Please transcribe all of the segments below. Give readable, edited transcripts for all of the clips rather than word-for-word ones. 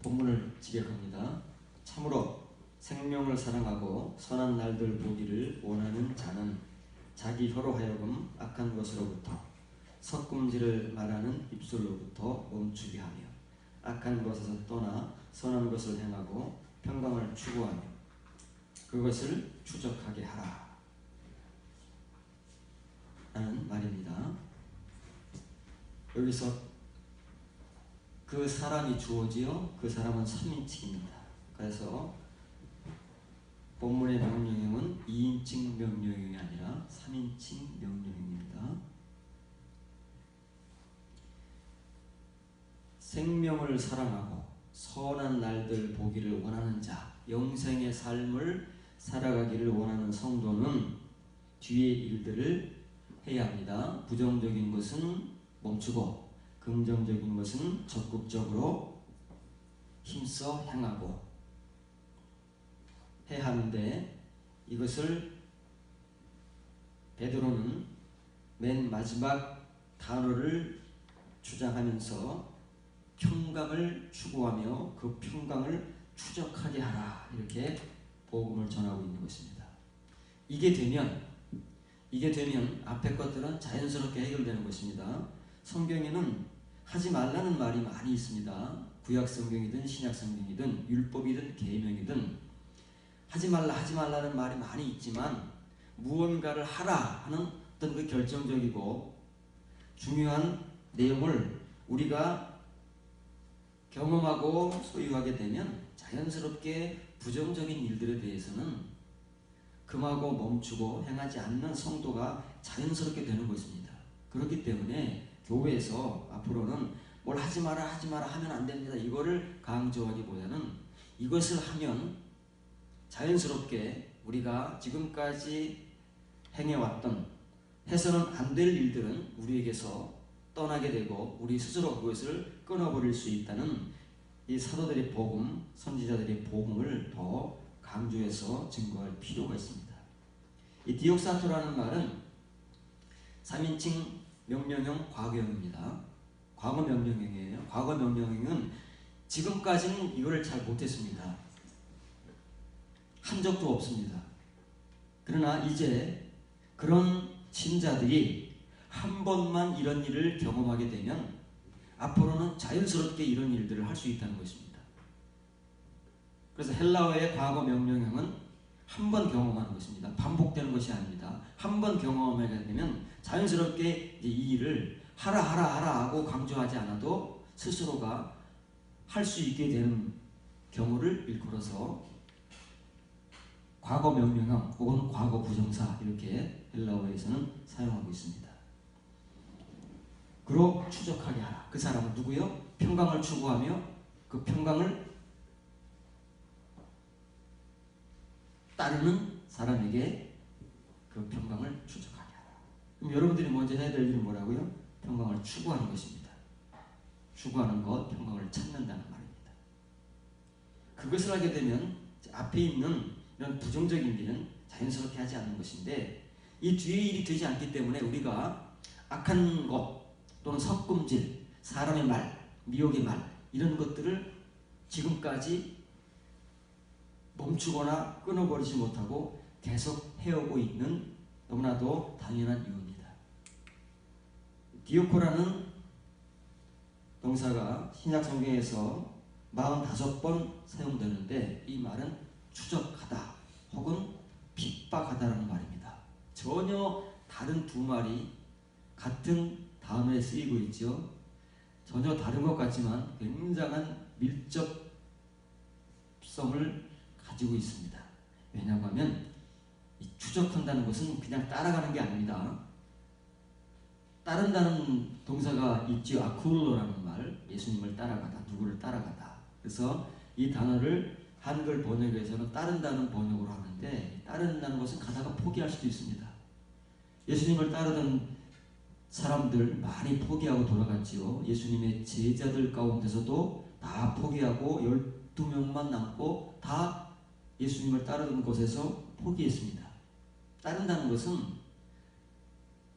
본문을 직역합니다. 참으로 생명을 사랑하고 선한 날들 보기를 원하는 자는 자기 혀로 하여금 악한 것으로부터 섞음질을 말하는 입술로부터 멈추게 하며 악한 것에서 떠나 선한 것을 행하고 평강을 추구하며 그것을 추적하게 하라 라는 말입니다. 여기서 그 사람이 주어지요. 그 사람은 3인칭입니다. 그래서 본문의 명령형은 2인칭 명령형이 아니라 3인칭 명령형입니다. 생명을 사랑하고 선한 날들 보기를 원하는 자, 영생의 삶을 살아가기를 원하는 성도는 뒤의 일들을 해야 합니다. 부정적인 것은 멈추고 긍정적인 것은 적극적으로 힘써 행하고 해야 하는데, 이것을 베드로는 맨 마지막 단어를 주장하면서 평강을 추구하며 그 평강을 추적하게 하라, 이렇게 복음을 전하고 있는 것입니다. 이게 되면 앞에 것들은 자연스럽게 해결되는 것입니다. 성경에는 하지 말라는 말이 많이 있습니다. 구약 성경이든 신약 성경이든 율법이든 계명이든 하지 말라는 말이 많이 있지만, 무언가를 하라 하는 어떤 그 결정적이고 중요한 내용을 우리가 경험하고 소유하게 되면 자연스럽게 부정적인 일들에 대해서는 금하고 멈추고 행하지 않는 성도가 자연스럽게 되는 것입니다. 그렇기 때문에 교회에서 앞으로는 뭘 하지 마라 하면 안 됩니다, 이거를 강조하기보다는 이것을 하면 자연스럽게 우리가 지금까지 행해왔던 해서는 안 될 일들은 우리에게서 떠나게 되고 우리 스스로 그것을 끊어버릴 수 있다는 이 사도들의 복음, 선지자들의 복음을 더 강조해서 증거할 필요가 있습니다. 이 디옥사토라는 말은 3인칭 명령형 과거형입니다. 과거 명령형이에요. 과거 명령형은 지금까지는 이거를 잘 못했습니다. 한 적도 없습니다. 그러나 이제 그런 신자들이 한 번만 이런 일을 경험하게 되면 앞으로는 자연스럽게 이런 일들을 할 수 있다는 것입니다. 그래서 헬라어의 과거 명령형은 한 번 경험하는 것입니다. 반복되는 것이 아닙니다. 한 번 경험하게 되면 자연스럽게 이 일을 하라 하고 강조하지 않아도 스스로가 할 수 있게 되는 경우를 일컬어서 과거 명령형 혹은 과거 부정사, 이렇게 헬라어에서는 사용하고 있습니다. 그로 추적하게 하라. 그 사람은 누구요? 평강을 추구하며 그 평강을 따르는 사람에게 그 평강을 추적하게 하라. 그럼 여러분들이 먼저 해야 될 일은 뭐라고요? 평강을 추구하는 것입니다. 추구하는 것, 평강을 찾는다는 말입니다. 그것을 하게 되면 앞에 있는 이런 부정적인 일은 자연스럽게 하지 않는 것인데, 이 뒤의 일이 되지 않기 때문에 우리가 악한 것 또는 섞음질, 사람의 말, 미혹의 말, 이런 것들을 지금까지 멈추거나 끊어버리지 못하고 계속 해오고 있는 너무나도 당연한 이유입니다. 디오코라는 동사가 신약 성경에서 45번 사용되는데, 이 말은 추적하다 혹은 핍박하다라는 말입니다. 전혀 다른 두 말이 같은 단어에 쓰이고 있죠. 전혀 다른 것 같지만 굉장한 밀접성을 가지고 있습니다. 왜냐고 하면 이 추적한다는 것은 그냥 따라가는 게 아닙니다. 따른다는 동사가 있죠. 아쿠로라는 말, 예수님을 따라가다, 누구를 따라가다. 그래서 이 단어를 한글 번역에서는 따른다는 번역으로 하는데, 따른다는 것은 가다가 포기할 수도 있습니다. 예수님을 따르던 사람들 많이 포기하고 돌아갔지요. 예수님의 제자들 가운데서도 다 포기하고 12명만 남고 다 예수님을 따르던 곳에서 포기했습니다. 따른다는 것은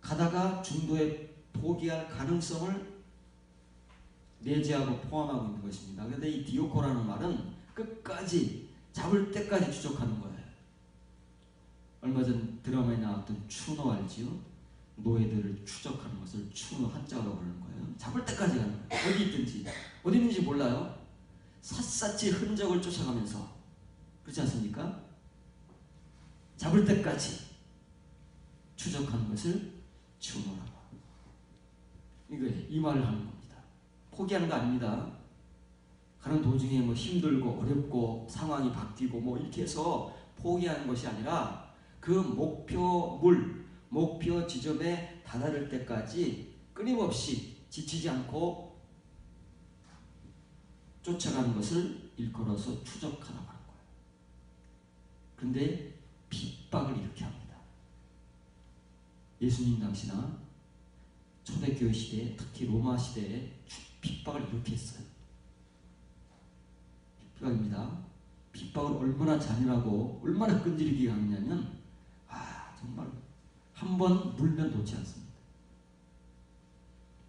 가다가 중도에 포기할 가능성을 내재하고 포함하고 있는 것입니다. 그런데 이 디오코라는 말은 끝까지 잡을 때까지 추적하는 거예요. 얼마 전 드라마에 나왔던 추노 알지요? 노예들을 추적하는 것을 추노 한자로 부르는 거예요. 잡을 때까지 가는 거예요. 어디 있든지. 어디 있는지 몰라요. 샅샅이 흔적을 쫓아가면서. 그렇지 않습니까? 잡을 때까지 추적하는 것을 추노라고. 이 말을 하는 겁니다. 포기하는 거 아닙니다. 가는 도중에 뭐 힘들고 어렵고 상황이 바뀌고 뭐 이렇게 해서 포기하는 것이 아니라 그 목표 지점에 다다를 때까지 끊임없이 지치지 않고 쫓아가는 것을 일컬어서 추적하라고 하는 거예요. 그런데 핍박을 이렇게 합니다. 예수님 당시나 초대교회 시대에, 특히 로마 시대에 핍박을 이렇게 했어요. 핍박입니다. 핍박을 얼마나 잔인하고 얼마나 끈질기게 하느냐면 정말 한 번 물면 놓지 않습니다.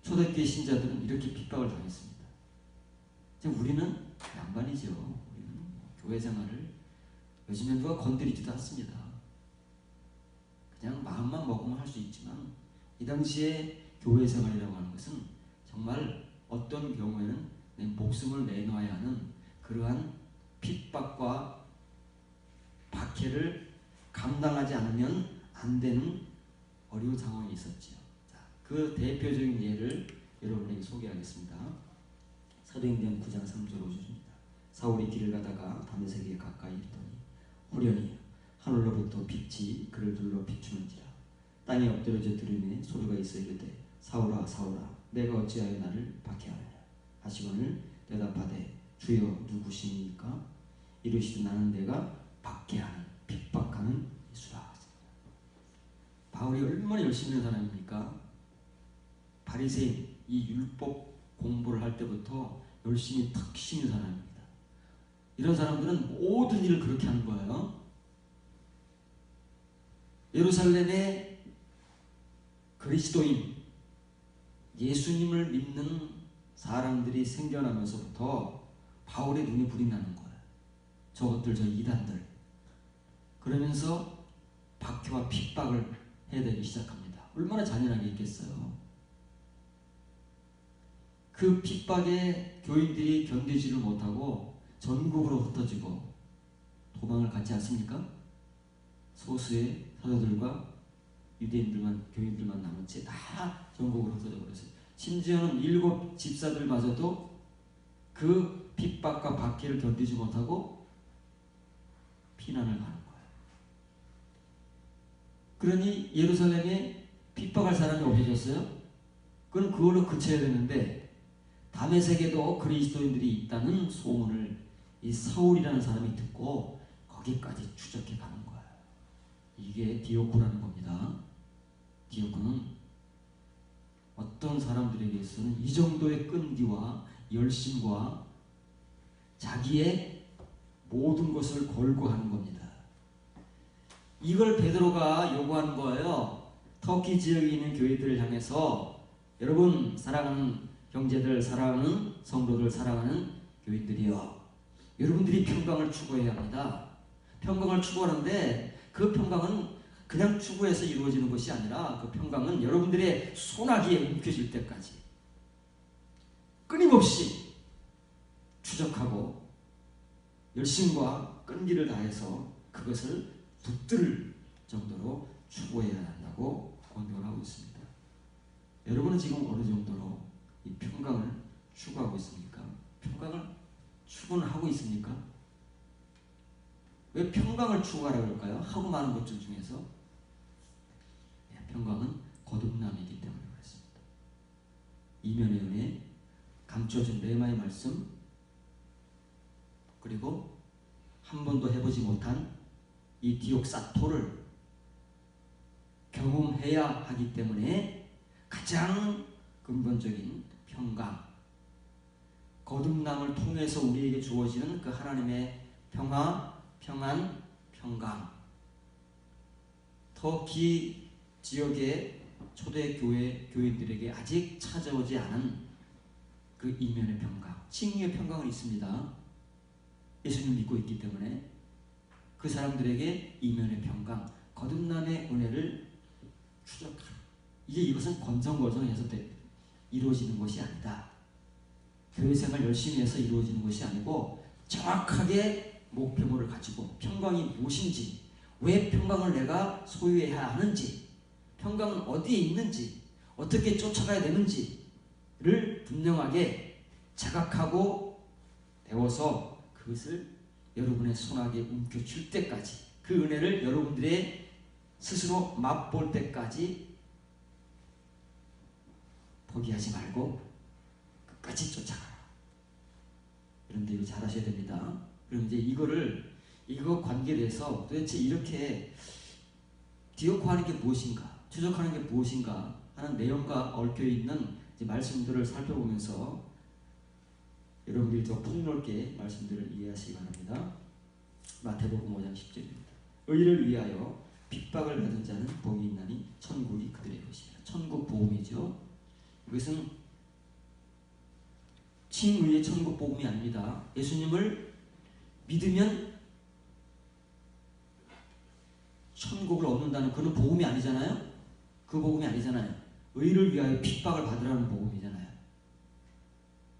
초대교회 신자들은 이렇게 핍박을 당했습니다. 지금 우리는 양반이죠. 우리는 교회 생활을 요즘엔 누가 건드리지도 않습니다. 그냥 마음만 먹으면 할 수 있지만 이 당시에 교회 생활이라고 하는 것은 정말 어떤 경우에는 내 목숨을 내놓아야 하는 그러한 핍박과 박해를 감당하지 않으면 안 되는 어려운 상황이 있었지요. 자, 그 대표적인 예를 여러분에게 소개하겠습니다. 사도행전 9장 3절 5절입니다. 사울이 길을 가다가 다메섹에 가까이 이르더니 후련히 하늘로부터 빛이 그를 둘러 비추는지라. 땅에 엎드려져 들으니 소리가 있어 이르되 사울아 사울아 내가 어찌하여 나를 박해하느냐 하시거늘 대답하되 주여 누구시니까? 이르시되 나는 내가 박해하는 핍박하는 예수라. 바울이 얼마나 열심히 하는 사람입니까? 바리새인 이 율법 공부를 할 때부터 열심히 탁신인 사람입니다. 이런 사람들은 모든 일을 그렇게 하는 거예요. 예루살렘의 그리스도인 예수님을 믿는 사람들이 생겨나면서부터 바울의 눈에 불이 나는 거예요. 저것들 저 이단들. 그러면서 박해와 핍박을 해대기 시작합니다. 얼마나 잔인하게 있겠어요. 그 핍박에 교인들이 견디지를 못하고 전국으로 흩어지고 도망을 갔지 않습니까? 소수의 사도들과 유대인들만 교인들만 남았지 다 전국으로 흩어져 버렸어요. 심지어는 7 집사들마저도 그 핍박과 박해를 견디지 못하고 피난을 가는 거예요. 그러니 예루살렘에 핍박할 사람이 없어졌어요. 그건 그걸로 그쳐야 되는데 다메섹에도 그리스도인들이 있다는 소문을 이 사울이라는 사람이 듣고 거기까지 추적해 가는 거예요. 이게 디오코라는 겁니다. 디오코는 어떤 사람들에게서는 이 정도의 끈기와 열심과 자기의 모든 것을 걸고 하는 겁니다. 이걸 베드로가 요구하는 거예요. 터키 지역에 있는 교회들을 향해서 여러분 사랑하는 형제들, 사랑하는 성도들, 사랑하는 교인들이여, 여러분들이 평강을 추구해야 합니다. 평강을 추구하는데 그 평강은 그냥 추구해서 이루어지는 것이 아니라 그 평강은 여러분들의 소나기에 움켜질 때까지 끊임없이 추적하고 열심과 끈기를 다해서 그것을 붙들 정도로 추구해야 한다고 권고를 하고 있습니다. 여러분은 지금 어느 정도로 이 평강을 추구하고 있습니까? 평강을 추구는 하고 있습니까? 왜 평강을 추구하라고 그럴까요? 하고 많은 것들 중에서 평강은 거듭남이기 때문에 그렇습니다. 이면의 은혜, 감춰진 레마의 말씀, 그리고 한 번도 해보지 못한 이 디옥사토를 경험해야 하기 때문에 가장 근본적인 평강, 거듭남을 통해서 우리에게 주어지는 그 하나님의 평화, 평안, 평강. 터키 지역의 초대교회 교인들에게 아직 찾아오지 않은 그 이면의 평강, 칭의의 평강은 있습니다. 예수님 믿고 있기 때문에 그 사람들에게 이면의 평강, 거듭남의 은혜를 추적하라. 이것은 건성건성해서 이루어지는 것이 아니다. 교회 생활 열심히 해서 이루어지는 것이 아니고 정확하게 목표물을 가지고 평강이 무엇인지, 왜 평강을 내가 소유해야 하는지, 평강은 어디에 있는지, 어떻게 쫓아가야 되는지를 분명하게 자각하고 배워서 그것을 여러분의 손아귀에 움켜쥘 때까지, 그 은혜를 여러분들의 스스로 맛볼 때까지 포기하지 말고 끝까지 쫓아가라. 그런데 이거 잘하셔야 됩니다. 그럼 이제 이거 관계에 대해서 도대체 이렇게 디오코하는 게 무엇인가, 추적하는 게 무엇인가 하는 내용과 얽혀있는 이제 말씀들을 살펴보면서 여러분들이 더 폭넓게 말씀들을 이해하시기 바랍니다. 마태복음 5장 10절입니다. 의를 위하여 핍박을 받은 자는 복이 있나니 천국이 그들의 것이라. 천국 복음이죠. 이것은 칭의의 천국 복음이 아닙니다. 예수님을 믿으면 천국을 얻는다는 그런 복음이 아니잖아요. 그 복음이 아니잖아요. 의를 위하여 핍박을 받으라는 복음이잖아요.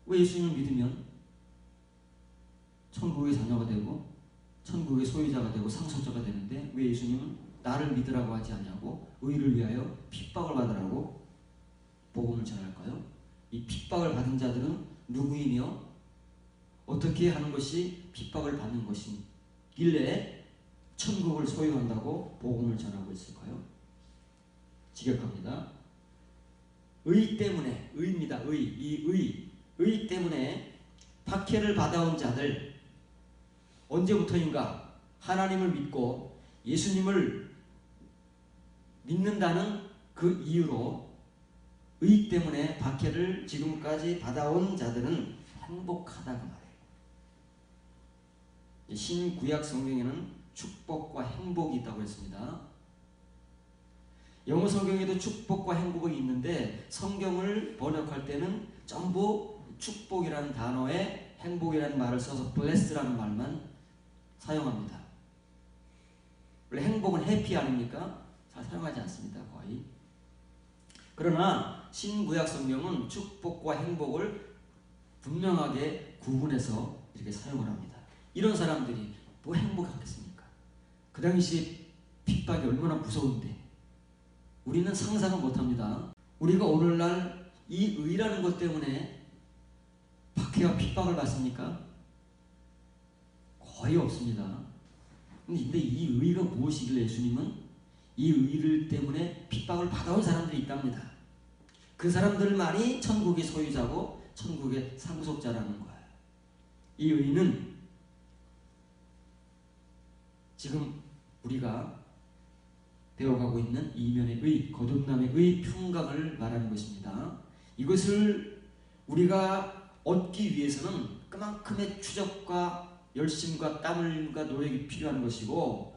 왜 예수님을 믿으면 천국의 자녀가 되고 천국의 소유자가 되고 상속자가 되는데 왜 예수님은 나를 믿으라고 하지 않냐고 의를 위하여 핍박을 받으라고 복음을 전할까요? 이 핍박을 받은 자들은 누구이며 어떻게 하는 것이 핍박을 받는 것이길래 천국을 소유한다고 복음을 전하고 있을까요? 지격합니다. 의 때문에, 의입니다. 의 때문에 박해를 받아온 자들, 언제부터인가 하나님을 믿고 예수님을 믿는다는 그 이유로 의 때문에 박해를 지금까지 받아온 자들은 행복하다고 말해요. 신구약 성경에는 축복과 행복이 있다고 했습니다. 영어 성경에도 축복과 행복이 있는데 성경을 번역할 때는 전부 축복이라는 단어에 행복이라는 말을 써서 bless라는 말만 사용합니다. 원래 행복은 해피 아닙니까? 잘 사용하지 않습니다. 거의. 그러나 신구약 성경은 축복과 행복을 분명하게 구분해서 이렇게 사용을 합니다. 이런 사람들이 뭐 행복하겠습니까? 그 당시 핍박이 얼마나 무서운데 우리는 상상을 못합니다. 우리가 오늘날 이 의라는 것 때문에 박해와 핍박을 받습니까? 거의 없습니다. 근데 이 의가 무엇이길래 예수님은 이 의를 때문에 핍박을 받아온 사람들이 있답니다. 그 사람들만이 천국의 소유자고 천국의 상속자라는 거예요. 이 의는 지금 우리가 배워가고 있는 이면의 의, 거듭남의 의, 평강을 말하는 것입니다. 이것을 우리가 얻기 위해서는 그만큼의 추적과 열심과 땀과 노력이 필요한 것이고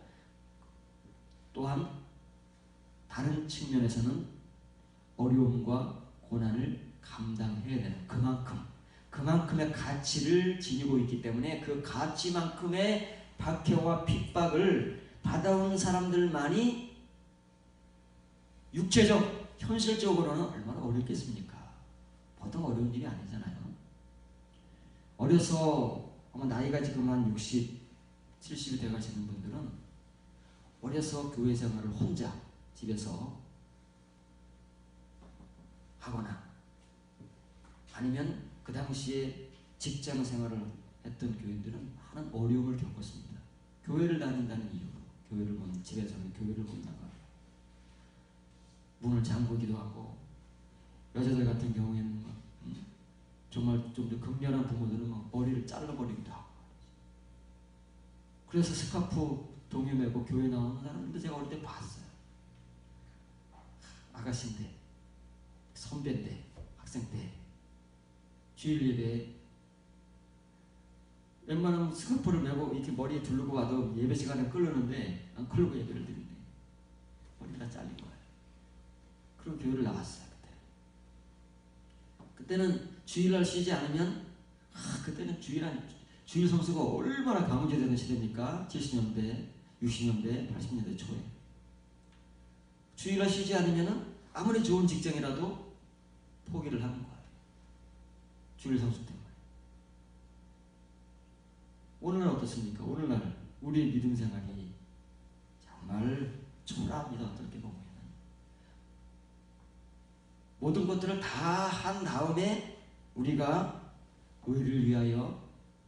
또한 다른 측면에서는 어려움과 고난을 감당해야 되는 그만큼의 가치를 지니고 있기 때문에 그 가치만큼의 박해와 핍박을 받아온 사람들만이 육체적, 현실적으로는 얼마나 어렵겠습니까? 보통 어려운 일이 아니잖아요. 어려서 아마 나이가 지금 한 60, 70이 돼가시는 분들은 어려서 교회 생활을 혼자 집에서 하거나 아니면 그 당시에 직장 생활을 했던 교인들은 하는 어려움을 겪었습니다. 교회를 다닌다는 이유로 집에서는 교회를 못 나가 문을 잠그기도 하고 여자들 같은 경우에는 정말 좀 더 극렬한 부모들은 막 머리를 잘라버리기도 하고 그래서 스카프 동요 메고 교회 나오는 사람들도 제가 어릴 때 봤어요. 아가씨인데 선배인데 학생 때 주일 예배에 웬만하면 스카프를 메고 이렇게 머리에 두르고 와도 예배 시간에 끌르는데 안 끌고 예배를 드리네. 머리가 잘린 거예요. 그리고 교회를 나왔어요. 그때는 주일날 쉬지 않으면 그때는 주일 성수가 얼마나 강조되는 시대입니까? 70년대, 60년대, 80년대 초에 주일날 쉬지 않으면 아무리 좋은 직장이라도 포기를 하는 거예요. 주일 성수 때문에. 오늘날 어떻습니까? 오늘날 우리의 믿음 생활이 정말 초라합니다. 어떻게 보면 모든 것들을 다 한 다음에 우리가 의를 위하여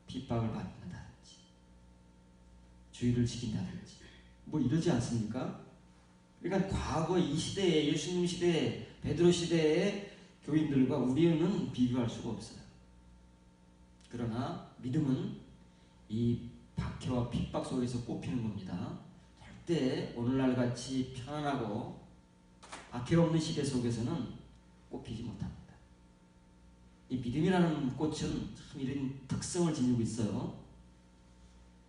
핍박을 받는다든지 주의를 지킨다든지 뭐 이러지 않습니까? 그러니까 과거 이 시대에 예수님 시대, 베드로 시대의 교인들과 우리는 비교할 수가 없어요. 그러나 믿음은 이 박해와 핍박 속에서 꼽히는 겁니다. 절대 오늘날 같이 편안하고 박해 없는 시대 속에서는 꼽히지 못합니다. 이 믿음이라는 꽃은 참 이런 특성을 지니고 있어요.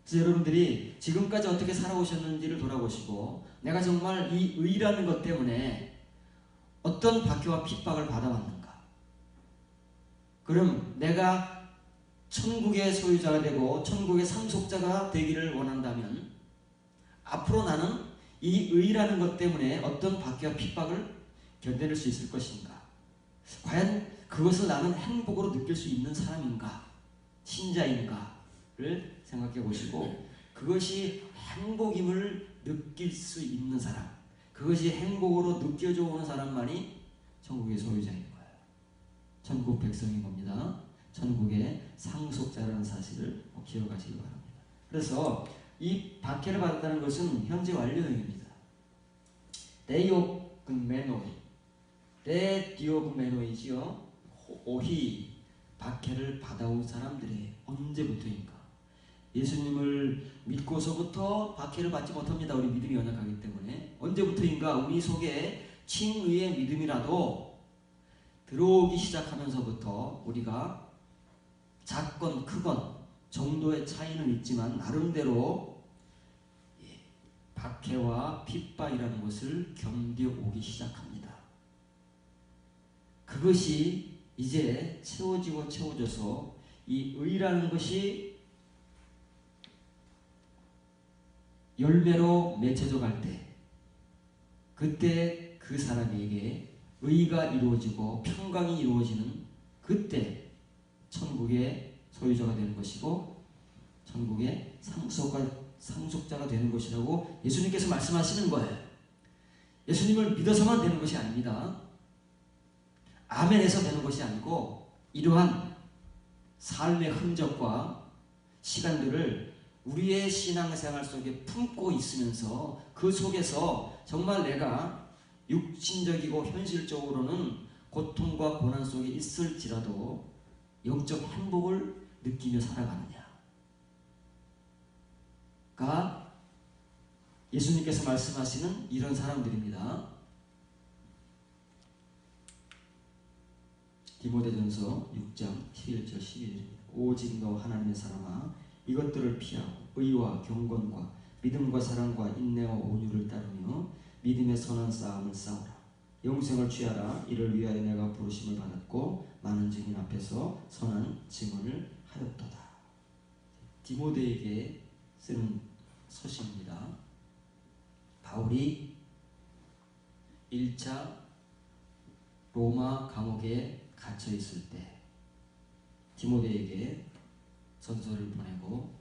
그래서 여러분들이 지금까지 어떻게 살아오셨는지를 돌아보시고 내가 정말 이 의라는 것 때문에 어떤 박해와 핍박을 받아왔는가? 그럼 내가 천국의 소유자가 되고 천국의 상속자가 되기를 원한다면 앞으로 나는 이 의라는 것 때문에 어떤 박해와 핍박을 견뎌낼 수 있을 것인가? 과연 그것을 나는 행복으로 느낄 수 있는 사람인가? 신자인가를 생각해 보시고 그것이 행복임을 느낄 수 있는 사람, 그것이 행복으로 느껴져 오는 사람만이 천국의 소유자인 거예요. 천국 백성인 겁니다. 천국의 상속자라는 사실을 기억하시기 바랍니다. 그래서 이 박해를 받았다는 것은 현재 완료형입니다. 데이오그메노이, 데디오그메노이지요. 오히 박해를 받아온 사람들이 언제부터인가? 예수님을 믿고서부터 박해를 받지 못합니다. 우리 믿음이 연약하기 때문에. 언제부터인가 우리 속에 칭의의 믿음이라도 들어오기 시작하면서부터 우리가 작건 크건 정도의 차이는 있지만 나름대로 박해와 핍박이라는 것을 견뎌오기 시작합니다. 그것이 이제 채워지고 채워져서 이 의라는 것이 열매로 맺혀져 갈 때, 그때 그 사람에게 의가 이루어지고 평강이 이루어지는 그때 천국의 소유자가 되는 것이고 천국의 상속자가 되는 것이라고 예수님께서 말씀하시는 거예요. 예수님을 믿어서만 되는 것이 아닙니다. 아멘에서 되는 것이 아니고 이러한 삶의 흔적과 시간들을 우리의 신앙생활 속에 품고 있으면서 그 속에서 정말 내가 육신적이고 현실적으로는 고통과 고난 속에 있을지라도 영적 행복을 느끼며 살아가느냐가 예수님께서 말씀하시는 이런 사람들입니다. 디모데전서 6장 11절 12절입니다. 오직 너 하나님의 사람아 이것들을 피하고 의와 경건과 믿음과 사랑과 인내와 온유를 따르며 믿음의 선한 싸움을 싸우라. 영생을 취하라. 이를 위하여 내가 부르심을 받았고 많은 증인 앞에서 선한 증언을 하였도다. 디모데에게 쓰는 서신입니다. 바울이 1차 로마 감옥에 갇혀 있을 때 디모데에게 전서를 보내고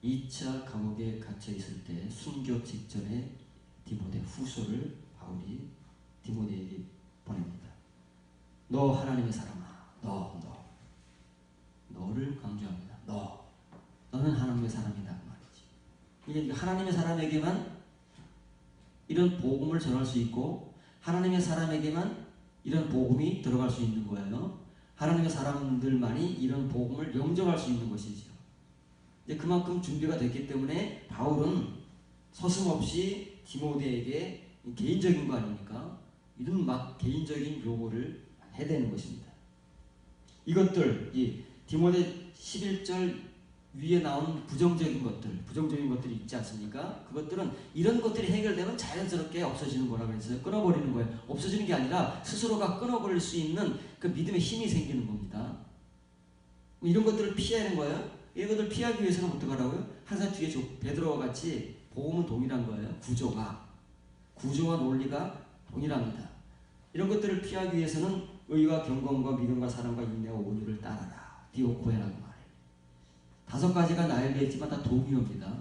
2차 감옥에 갇혀 있을 때 순교 직전에 디모데 후서를 바울이 디모데에게 보냅니다. 너 하나님의 사람아, 너를 강조합니다. 너는 하나님의 사람이다 그 말이지. 이게 하나님의 사람에게만 이런 복음을 전할 수 있고 하나님의 사람에게만 이런 복음이 들어갈 수 있는 거예요. 하나님의 사람들만이 이런 복음을 영접할 수 있는 것이죠. 그만큼 준비가 됐기 때문에 바울은 서슴없이 디모데에게 개인적인 거 아닙니까? 이런 막 개인적인 요구를 해야 되는 것입니다. 이것들 이 디모데 11절 위에 나온 부정적인 것들이 있지 않습니까? 그것들은 이런 것들이 해결되면 자연스럽게 없어지는 거라고 했어요. 끊어버리는 거예요. 없어지는 게 아니라 스스로가 끊어버릴 수 있는 그 믿음의 힘이 생기는 겁니다. 이런 것들을 피하는 거예요. 이런 것들을 피하기 위해서는 어떻게 하라고요? 항상 뒤에 베드로와 같이 복음은 동일한 거예요. 구조와 논리가 동일합니다. 이런 것들을 피하기 위해서는 의와 경건과 믿음과 사랑과 인내와 온유를 따라라. 디오코에라고 말해요. 5가지가 나열되어 있지만 다 동의어입니다.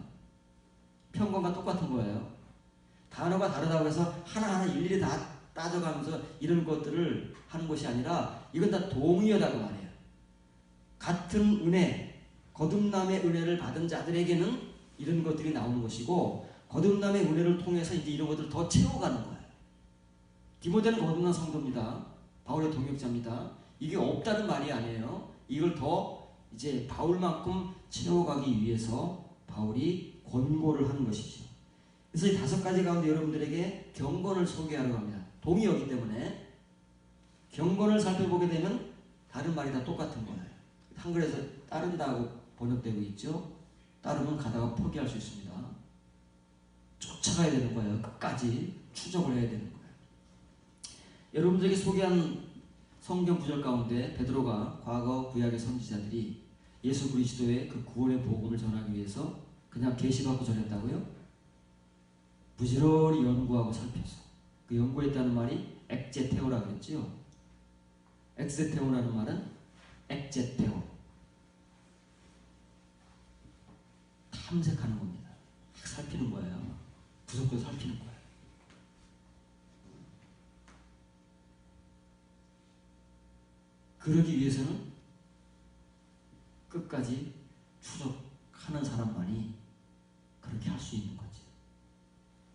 평범과 똑같은 거예요. 단어가 다르다고 해서 하나하나 일일이 다 따져가면서 이런 것들을 하는 것이 아니라 이건 다 동의어라고 말해요. 같은 은혜, 거듭남의 은혜를 받은 자들에게는 이런 것들이 나오는 것이고 거듭남의 은혜를 통해서 이제 이런 것들을 더 채워가는 거예요. 디모데는 거듭난 성도입니다. 바울의 동역자입니다. 이게 없다는 말이 아니에요. 이걸 더 이제 바울만큼 채워가기 위해서 바울이 권고를 하는 것이죠. 그래서 이 5가지 가운데 여러분들에게 경건을 소개하려고 합니다. 동의어기 때문에 경건을 살펴보게 되면 다른 말이 다 똑같은 거예요. 한글에서 따른다고 번역되고 있죠. 따르면 가다가 포기할 수 있습니다. 쫓아가야 되는 거예요. 끝까지 추적을 해야 되는 거예요. 여러분들에게 소개한 성경 구절 가운데 베드로가 과거 구약의 선지자들이 예수 그리스도의 그 구원의 복음을 전하기 위해서 그냥 계시받고 전했다고요? 부지런히 연구하고 살펴서 그 연구했다는 말이 엑제테오라고 그랬지요. 엑제테오라는 말은 엑제테오 탐색하는 겁니다. 살피는 거예요. 구석구석 살피는 거예요. 그러기 위해서는 끝까지 추적하는 사람만이 그렇게 할 수 있는 거지.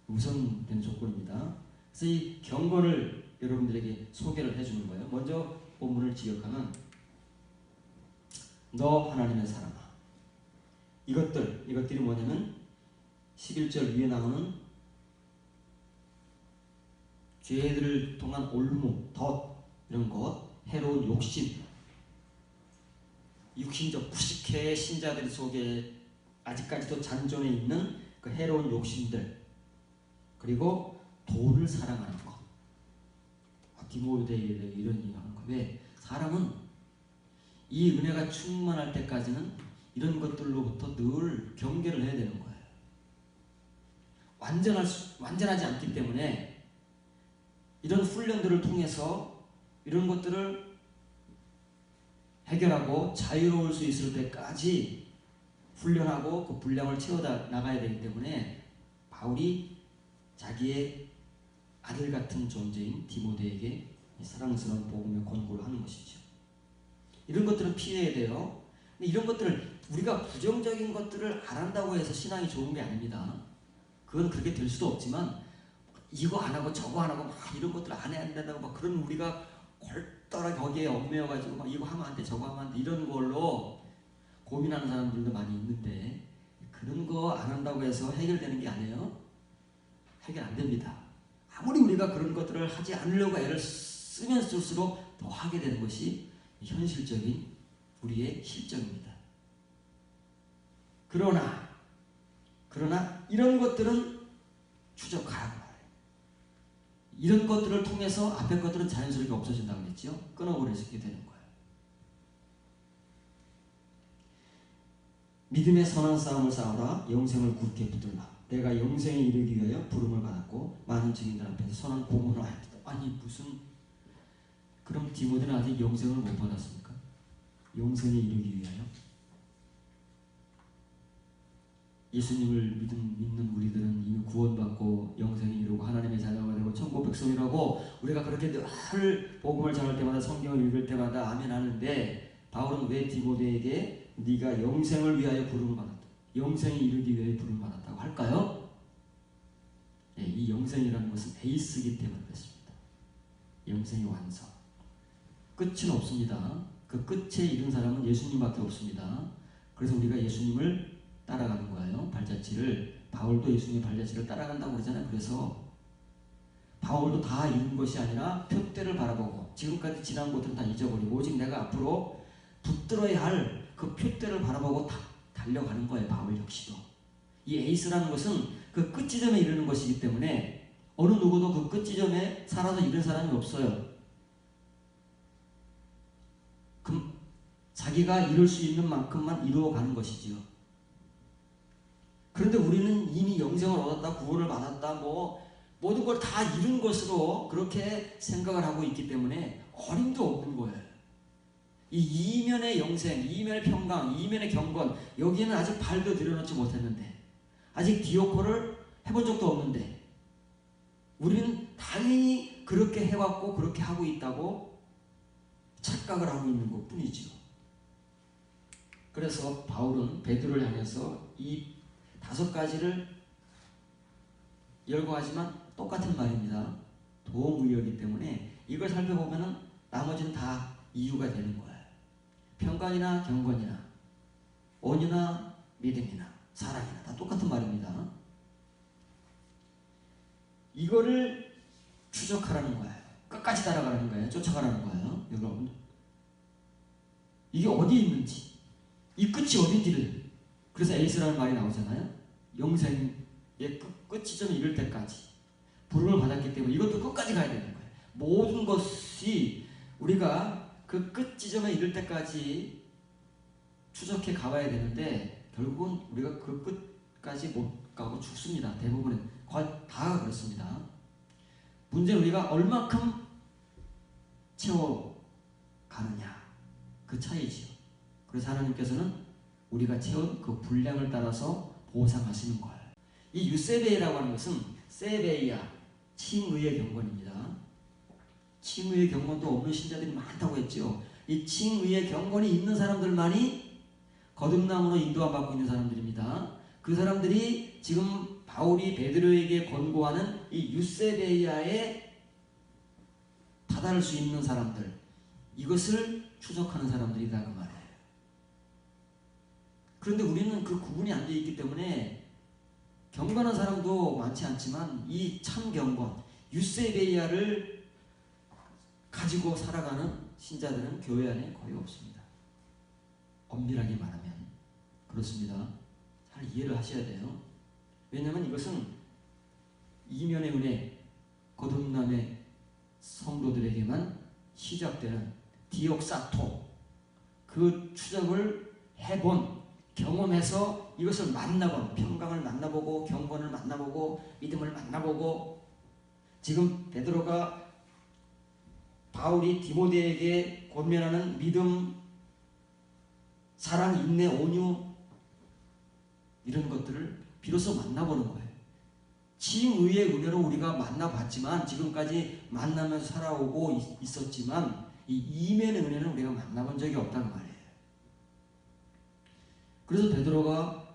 우선된 조건입니다. 그래서 이 경건을 여러분들에게 소개를 해주는 거예요. 먼저 본문을 지역하면 너 하나님의 사람아. 이것들이 뭐냐면 11절 위에 나오는 죄들을 통한 올무, 덫 이런 것, 해로운 욕심, 육신적 부식해 신자들 속에 아직까지도 잔존해 있는 그 해로운 욕심들, 그리고 돈을 사랑하는 것. 디모데에 이런 얘기하는 거. 왜? 사람은 이 은혜가 충만할 때까지는 이런 것들로부터 늘 경계를 해야 되는 거예요. 완전하지 않기 때문에 이런 훈련들을 통해서 이런 것들을 해결하고 자유로울 수 있을 때까지 훈련하고 그 분량을 채워 나가야 되기 때문에 바울이 자기의 아들 같은 존재인 디모데에게 사랑스러운 복음의 권고를 하는 것이죠. 이런 것들은 피해야 돼요. 근데 이런 것들을 우리가 부정적인 것들을 안 한다고 해서 신앙이 좋은 게 아닙니다. 그건 그렇게 될 수도 없지만 이거 안 하고 저거 안 하고 막 이런 것들 안 해야 된다고 막 그런 우리가 골똘하게 거기에 얽매여가지고 막 이거 하면 안 돼 저거 하면 안 돼 이런 걸로 고민하는 사람들도 많이 있는데 그런 거 안 한다고 해서 해결되는 게 아니에요. 해결 안 됩니다. 아무리 우리가 그런 것들을 하지 않으려고 애를 쓰면 쓸수록 더 하게 되는 것이 현실적인 우리의 실정입니다. 그러나 이런 것들은 추적하라고 말해요. 이런 것들을 통해서 앞에 것들은 자연스럽게 없어진다고 했죠. 끊어버리게 되는 거예요. 믿음의 선한 싸움을 싸우라. 영생을 굳게 붙들라. 내가 영생에 이르기 위하여 부름을 받았고 많은 증인들 앞에서 선한 공헌을 하였다. 아니 무슨 그럼 디모데는 아직 영생을 못 받았습니까? 영생에 이르기 위하여? 예수님을 믿는 우리들은 이미 구원받고 영생에 이르고 하나님의 자녀가 되고 천국 백성이라고 우리가 그렇게 늘 복음을 전할 때마다 성경을 읽을 때마다 아멘 하는데 바울은 왜 디모데에게 네가 영생을 위하여 부름을 받았다. 영생에 이르기 위하여 부름을 받았다고 할까요? 네, 이 영생이라는 것은 베이스이기 때문에 그렇습니다. 영생의 완성. 끝은 없습니다. 그 끝에 이른 사람은 예수님밖에 없습니다. 그래서 우리가 예수님을 따라가는 거예요. 발자취를. 바울도 예수님의 발자취를 따라간다고 그러잖아요. 그래서 바울도 다 이룬 것이 아니라 표대를 바라보고 지금까지 지난 것들은 다 잊어버리고 오직 내가 앞으로 붙들어야 할 그 표대를 바라보고 달려가는 거예요. 바울 역시도. 이 에이스라는 것은 그 끝지점에 이르는 것이기 때문에 어느 누구도 그 끝지점에 살아서 이른 사람이 없어요. 자기가 이룰 수 있는 만큼만 이루어가는 것이지요. 그런데 우리는 이미 영생을 얻었다, 구원을 받았다, 모든 걸 다 이룬 것으로 그렇게 생각을 하고 있기 때문에 어림도 없는 거예요. 이 이면의 영생, 이면의 평강, 이면의 경건, 여기에는 아직 발도 들여놓지 못했는데, 아직 디오코를 해본 적도 없는데, 우리는 당연히 그렇게 해왔고 그렇게 하고 있다고 착각을 하고 있는 것 뿐이죠. 그래서 바울은 베드로를 향해서 이 5가지를 열거하지만 똑같은 말입니다. 동의어이기 때문에 이걸 살펴보면 나머지는 다 이유가 되는 거예요. 평강이나 경건이나 온유나 믿음이나 사랑이나 다 똑같은 말입니다. 이거를 추적하라는 거예요. 끝까지 따라가라는 거예요. 쫓아가라는 거예요. 여러분, 이게 어디에 있는지, 이 끝이 어딘지를, 그래서 에이스라는 말이 나오잖아요. 영생의 끝지점에 이를 때까지 부름을 받았기 때문에 이것도 끝까지 가야 되는 거예요. 모든 것이 우리가 그 끝지점에 이를 때까지 추적해 가봐야 되는데 결국은 우리가 그 끝까지 못 가고 죽습니다. 대부분은 다 그렇습니다. 문제는 우리가 얼마큼 채워가느냐, 그 차이지요. 그래서 하나님께서는 우리가 채운 그 분량을 따라서 보상하시는 거예요. 이 유세베이라고 하는 것은 세베이아, 칭의의 경건입니다. 칭의의 경건도 없는 신자들이 많다고 했죠. 이 칭의의 경건이 있는 사람들만이 거듭남으로 인도함 받고 있는 사람들입니다. 그 사람들이 지금 바울이 베드로에게 권고하는 이 유세베이아에 다다를 수 있는 사람들, 이것을 추적하는 사람들이다 그 말이에요. 그런데 우리는 그 구분이 안 돼 있기 때문에 경건한 사람도 많지 않지만 이 참 경건, 유세베이아를 가지고 살아가는 신자들은 교회 안에 거의 없습니다. 엄밀하게 말하면 그렇습니다. 잘 이해를 하셔야 돼요. 왜냐하면 이것은 이면의 은혜, 거듭남의 성도들에게만 시작되는 디옥사토, 그 추적을 해본, 경험해서 이것을 만나본, 평강을 만나보고 경건을 만나보고 믿음을 만나보고, 지금 베드로가 바울이 디모데에게 권면하는 믿음, 사랑, 인내, 온유, 이런 것들을 비로소 만나보는 거예요. 칭의의 은혜로 우리가 만나봤지만, 지금까지 만나면서 살아오고 있었지만 이 이면의 은혜는 우리가 만나본 적이 없다는 말이에요. 그래서 베드로가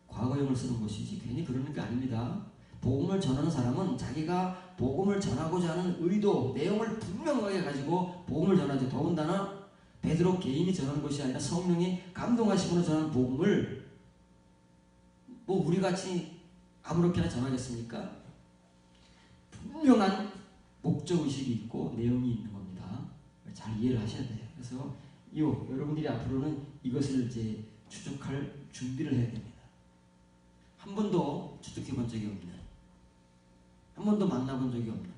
과거형을 쓰는 것이지 괜히 그러는 게 아닙니다. 복음을 전하는 사람은 자기가 복음을 전하고자 하는 의도, 내용을 분명하게 가지고 복음을 전하죠. 더군다나 베드로 개인이 전하는 것이 아니라 성령이 감동하시고는 전하는 복음을 우리같이 아무렇게나 전하겠습니까? 분명한 목적의식이 있고 내용이 있는 겁니다. 잘 이해를 하셔야 돼요. 그래서 여러분들이 앞으로는 이것을 이제 추적할 준비를 해야 됩니다. 한 번도 추적해 본 적이 없는, 한 번도 만나본 적이 없는,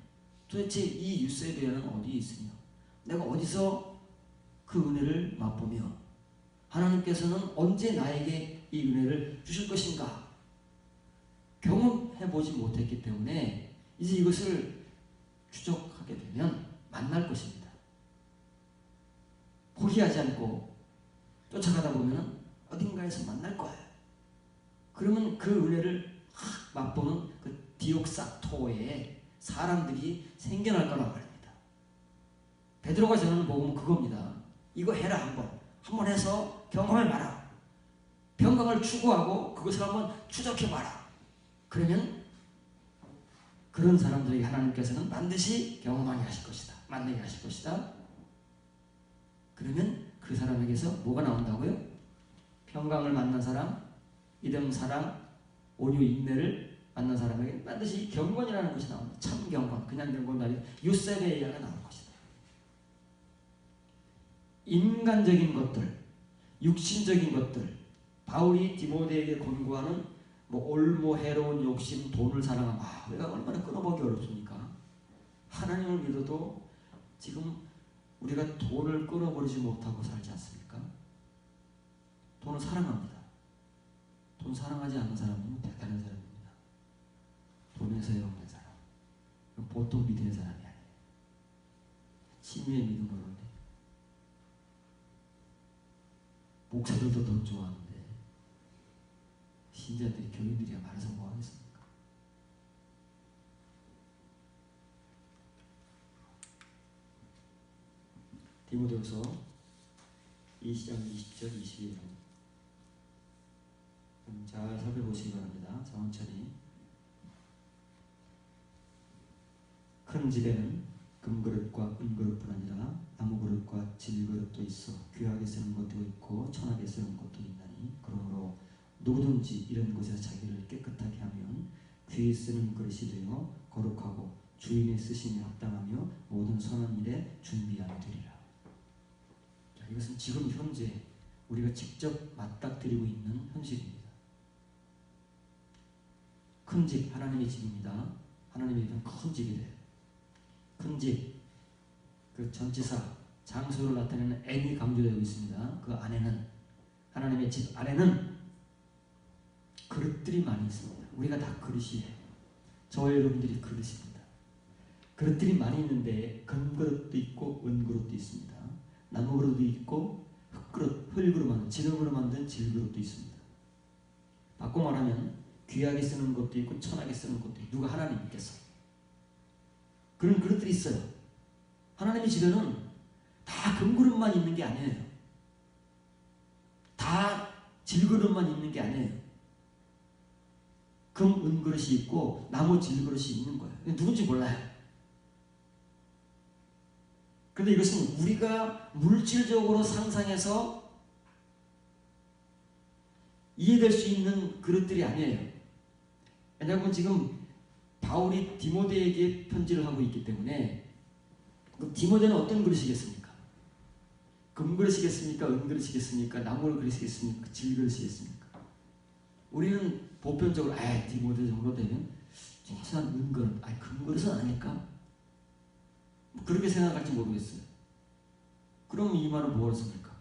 도대체 이 유세베아는 어디에 있으며 내가 어디서 그 은혜를 맛보며 하나님께서는 언제 나에게 이 은혜를 주실 것인가 경험해보지 못했기 때문에 이제 이것을 추적하게 되면 만날 것입니다. 포기하지 않고 쫓아가다 보면 어딘가에서 만날 거예요. 그러면 그 은혜를 맛보는 그 디옥사토에 사람들이 생겨날 거란 말입니다. 베드로가 전하는 복음은 그겁니다. 이거 해라, 한번 해서 경험해봐라. 평강을 추구하고 그것을 한번 추적해봐라. 그러면 그런 사람들에게 하나님께서는 반드시 경험하게 하실 것이다. 만나게 하실 것이다. 그러면 그 사람에게서 뭐가 나온다고요? 평강을 만난 사람, 믿음, 사랑, 온유, 인내를 만난 사람에게 반드시 경건이라는 것이 나옵니다. 참 경건, 그냥 경건도 아니고 유세베이아가 나올 것이다. 인간적인 것들, 육신적인 것들, 바울이 디모데에게 권고하는 올모 해로운 욕심, 돈을 사랑하면 우리가 얼마나 끊어보기 어렵습니까? 하나님을 믿어도 지금 우리가 돈을 끊어버리지 못하고 살지 않습니까? 돈을 사랑합니다. 돈 사랑하지 않는 사람은 대단한 사람입니다. 돈에서 해롭는 사람. 보통 믿음의 사람이 아니에요. 치유의 믿음으로는 목사들도 돈 좋아하는데 신자들이 교인들이야 말해서 뭐 하겠습니까? 디모데후서 2장 20절 21절 잘 살펴보시기 바랍니다. 천천히. 큰 집에는 금그릇과 은그릇뿐 아니라 나무그릇과 질그릇도 있어 귀하게 쓰는 것도 있고 천하게 쓰는 것도 있나니 그러므로 누구든지 이런 곳에서 자기를 깨끗하게 하면 귀히 쓰는 그릇이 되어 거룩하고 주인의 쓰심에 합당하며 모든 선한 일에 준비하게 되리라. 자, 이것은 지금 현재 우리가 직접 맞닥뜨리고 있는 현실입니다. 큰 집, 하나님의 집입니다. 하나님의 집은 큰 집이 돼요. 큰 집, 그 전치사, 장소를 나타내는 n이 강조되고 있습니다. 그 안에는, 하나님의 집 안에는 그릇들이 많이 있습니다. 우리가 다 그릇이에요. 저와 여러분들이 그릇입니다. 그릇들이 많이 있는데 금그릇도 있고 은그릇도 있습니다. 나무그릇도 있고 흙그릇, 흙으로 만든, 진흙으로 만든 질그릇도 있습니다. 바꿔 말하면 귀하게 쓰는 것도 있고 천하게 쓰는 것도 있고 누가 하나님께서 그런 그릇들이 있어요. 하나님의 집에는 다 금그릇만 있는 게 아니에요. 다 질그릇만 있는 게 아니에요. 금, 은그릇이 있고 나무 질그릇이 있는 거예요. 누군지 몰라요. 그런데 이것은 우리가 물질적으로 상상해서 이해될 수 있는 그릇들이 아니에요. 왜냐하면 지금 바울이 디모데에게 편지를 하고 있기 때문에 그럼 디모데는 어떤 그릇이겠습니까? 금그릇이겠습니까? 은그릇이겠습니까? 나무그릇이겠습니까? 질그릇이겠습니까? 우리는 보편적으로 디모데 정도 되면 최소한 은그릇, 금그릇은 아닐까? 그렇게 생각할지 모르겠어요. 그럼 이 말은 뭐가 씁니까?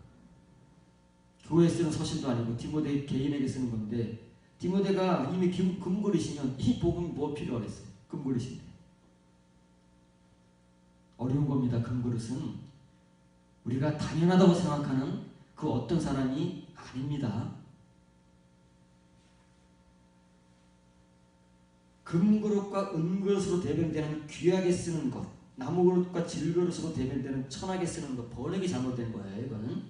교회에 쓰는 서신도 아니고 디모데 개인에게 쓰는 건데 디모데가 이미 금그릇이면 이 복음이 뭐 필요하겠어요? 금그릇인데. 어려운 겁니다. 금그릇은 우리가 당연하다고 생각하는 그 어떤 사람이 아닙니다. 금그릇과 은그릇으로 대변되는 귀하게 쓰는 것, 나무그릇과 질그릇으로 대변되는 천하게 쓰는 것, 번역이 잘못된 거예요. 이거는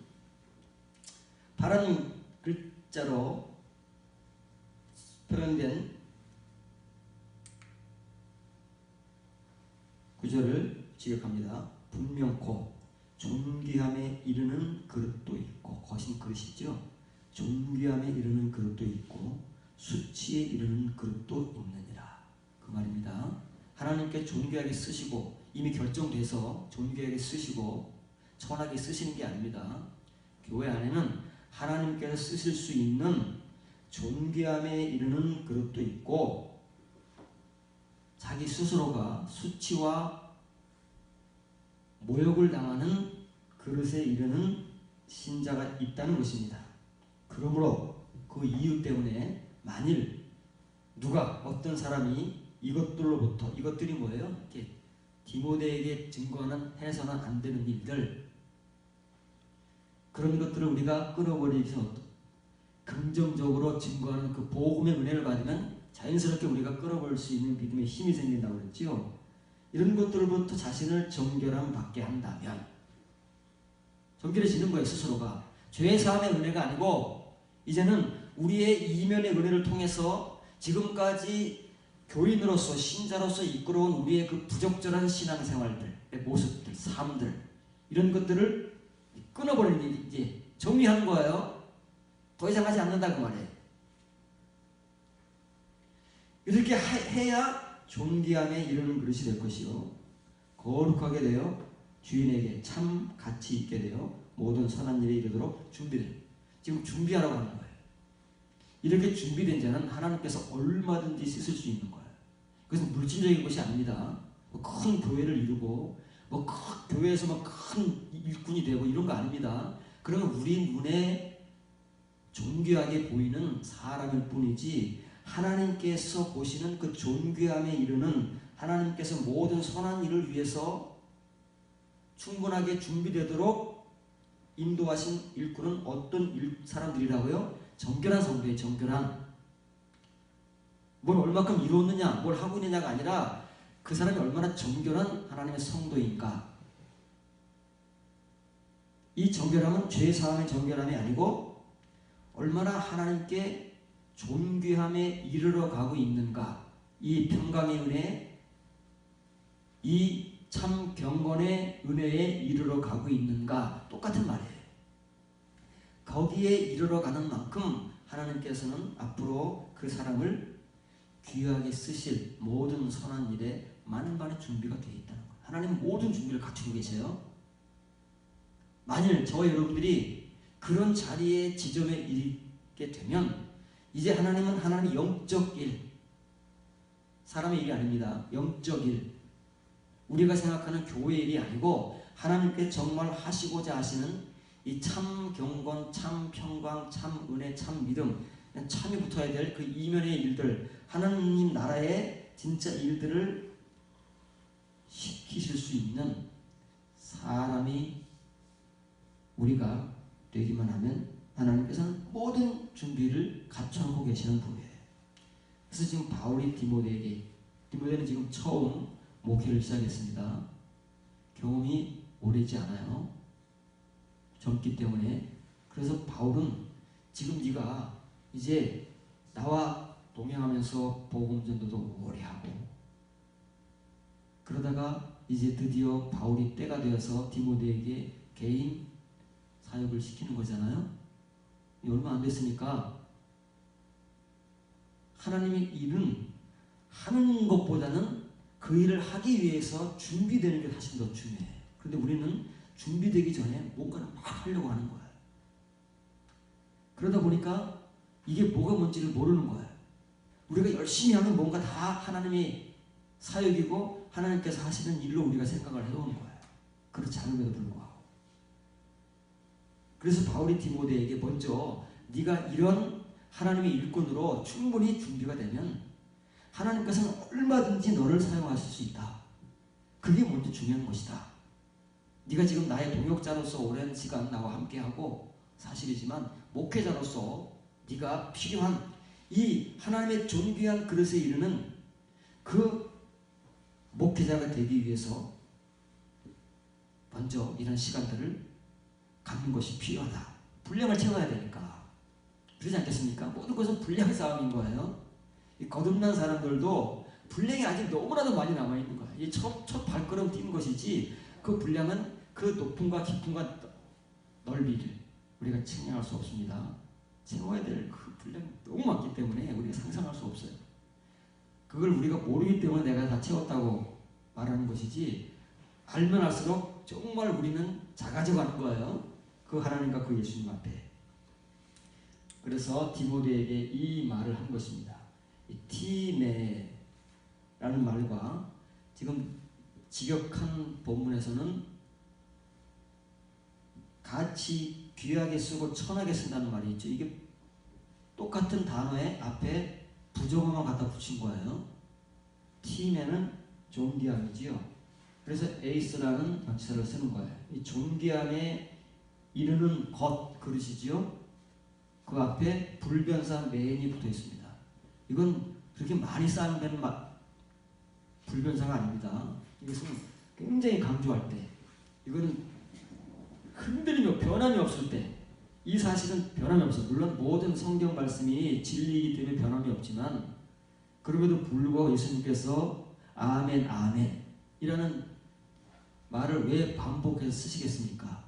바라는 글자로 표현된 구절을 지적합니다. 분명코 존귀함에 이르는 그릇도 있고, 거신 그릇이죠. 존귀함에 이르는 그릇도 있고 수치에 이르는 그릇도 있느니라. 그 말입니다. 하나님께 존귀하게 쓰시고 이미 결정돼서 존귀하게 쓰시고 천하게 쓰시는 게 아닙니다. 교회 안에는 하나님께서 쓰실 수 있는 존귀함에 이르는 그릇도 있고 자기 스스로가 수치와 모욕을 당하는 그릇에 이르는 신자가 있다는 것입니다. 그러므로 그 이유 때문에 만일 누가 어떤 사람이 이것들로부터, 이것들이 뭐예요? 이렇게 디모데에게 증거하는 해서는 안 되는 일들, 그런 것들을 우리가 끊어버리면서 긍정적으로 증거하는 그 복음의 은혜를 받으면 자연스럽게 우리가 끊어버릴 수 있는 믿음의 힘이 생긴다고 그랬지요. 이런 것들로부터 자신을 정결함 받게 한다면 정결해지는 거예요. 스스로가 죄의 사함의 은혜가 아니고 이제는 우리의 이면의 은혜를 통해서 지금까지 교인으로서 신자로서 이끌어온 우리의 그 부적절한 신앙생활들, 모습들, 삶들, 이런 것들을 끊어버리는 게 이제 정리하는 거예요. 더 이상 하지 않는다고 말해요. 이렇게 해야 존귀함에 이르는 그릇이 될 것이요 거룩하게 되어 주인에게 참 가치 있게 되어 모든 선한 일에 이르도록 준비를, 지금 준비하라고 하는 거예요. 이렇게 준비된 자는 하나님께서 얼마든지 쓰실 수 있는 거예요. 그것은 물질적인 것이 아닙니다. 뭐 큰 교회를 이루고 뭐 큰 교회에서 뭐 큰 일꾼이 되고 이런 거 아닙니다. 그러면 우리 눈에 존귀하게 보이는 사람일 뿐이지 하나님께서 보시는 그 존귀함에 이르는 하나님께서 모든 선한 일을 위해서 충분하게 준비되도록 인도하신 일꾼은 어떤 사람들이라고요? 정결한 성도의 정결한. 뭘 얼마큼 이루었느냐, 뭘 하고 있느냐가 아니라 그 사람이 얼마나 정결한 하나님의 성도인가. 이 정결함은 죄 사함의 정결함이 아니고 얼마나 하나님께 존귀함에 이르러 가고 있는가. 이 평강의 은혜, 이 참 경건의 은혜에 이르러 가고 있는가. 똑같은 말이에요. 거기에 이르러 가는 만큼 하나님께서는 앞으로 그 사람을 귀하게 쓰실 모든 선한 일에 만반의 준비가 되어 있다는 거예요. 하나님은 모든 준비를 갖추고 계세요. 만일 저와 여러분들이 그런 자리에 지점에 이르게 되면 이제 하나님은 하나님의 영적 일, 사람의 일이 아닙니다. 영적 일, 우리가 생각하는 교회의 일이 아니고 하나님께 정말 하시고자 하시는 이 참 경건, 참 평강, 참 은혜, 참 믿음, 참이 붙어야 될 그 이면의 일들, 하나님 나라의 진짜 일들을 시키실 수 있는 사람이 우리가 되기만 하면 하나님께서는 모든 준비를 갖춰놓고 계시는 분이에요. 그래서 지금 바울이 디모데는 지금 처음 목회를 시작했습니다. 경험이 오래지 않아요. 젊기 때문에. 그래서 바울은 지금 네가 이제 나와 동행하면서 복음 전도도 오래 하고 그러다가 이제 드디어 바울이 때가 되어서 디모데에게 개인 사역을 시키는 거잖아요. 얼마 안 됐으니까 하나님의 일은 하는 것보다는 그 일을 하기 위해서 준비되는 게 훨씬 더 중요해요. 그런데 우리는 준비되기 전에 뭔가를 막 하려고 하는 거예요. 그러다 보니까 이게 뭐가 뭔지를 모르는 거예요. 우리가 열심히 하면 뭔가 다 하나님의 사역이고 하나님께서 하시는 일로 우리가 생각을 해오는 거예요. 그렇지 않음에도 불구하고. 그래서 바울이 디모데에게 먼저 네가 이런 하나님의 일꾼으로 충분히 준비가 되면 하나님께서는 얼마든지 너를 사용하실 수 있다. 그게 먼저 중요한 것이다. 네가 지금 나의 동역자로서 오랜 시간 나와 함께하고 사실이지만 목회자로서 네가 필요한 이 하나님의 존귀한 그릇에 이르는 그 목회자가 되기 위해서 먼저 이런 시간들을 갖는 것이 필요하다. 분량을 채워야 되니까. 그러지 않겠습니까? 모든 것은 분량 싸움인 거예요. 이 거듭난 사람들도 분량이 아직 너무나도 많이 남아있는 거예요. 이 첫 발걸음 뛴 것이지 그 분량은 그 높음과 깊음과 넓이를 우리가 측량할 수 없습니다. 채워야 될 그 분량이 너무 많기 때문에 우리가 상상할 수 없어요. 그걸 우리가 모르기 때문에 내가 다 채웠다고 말하는 것이지 알면 알수록 정말 우리는 작아져가는 거예요. 그 하나님과 그 예수님 앞에. 그래서 디모데에게 이 말을 한 것입니다. 이 티메라는 말과 지금 직역한 본문에서는 같이 귀하게 쓰고 천하게 쓴다는 말이 있죠. 이게 똑같은 단어에 앞에 부정어만 갖다 붙인 거예요. 티메는 존귀함이지요. 그래서 에이스라는 명사를 쓰는 거예요. 이 존귀함에 이르는 것 그릇이지요. 그 앞에 불변사 맨이 붙어 있습니다. 이건 그렇게 많이 사용되는 불변사가 아닙니다. 이것은 굉장히 강조할 때, 이거는 흔들리며 변함이 없을 때, 이 사실은 변함이 없어요. 물론 모든 성경 말씀이 진리이기 때문에 변함이 없지만 그럼에도 불구하고 예수님께서 아멘 아멘 이라는 말을 왜 반복해서 쓰시겠습니까?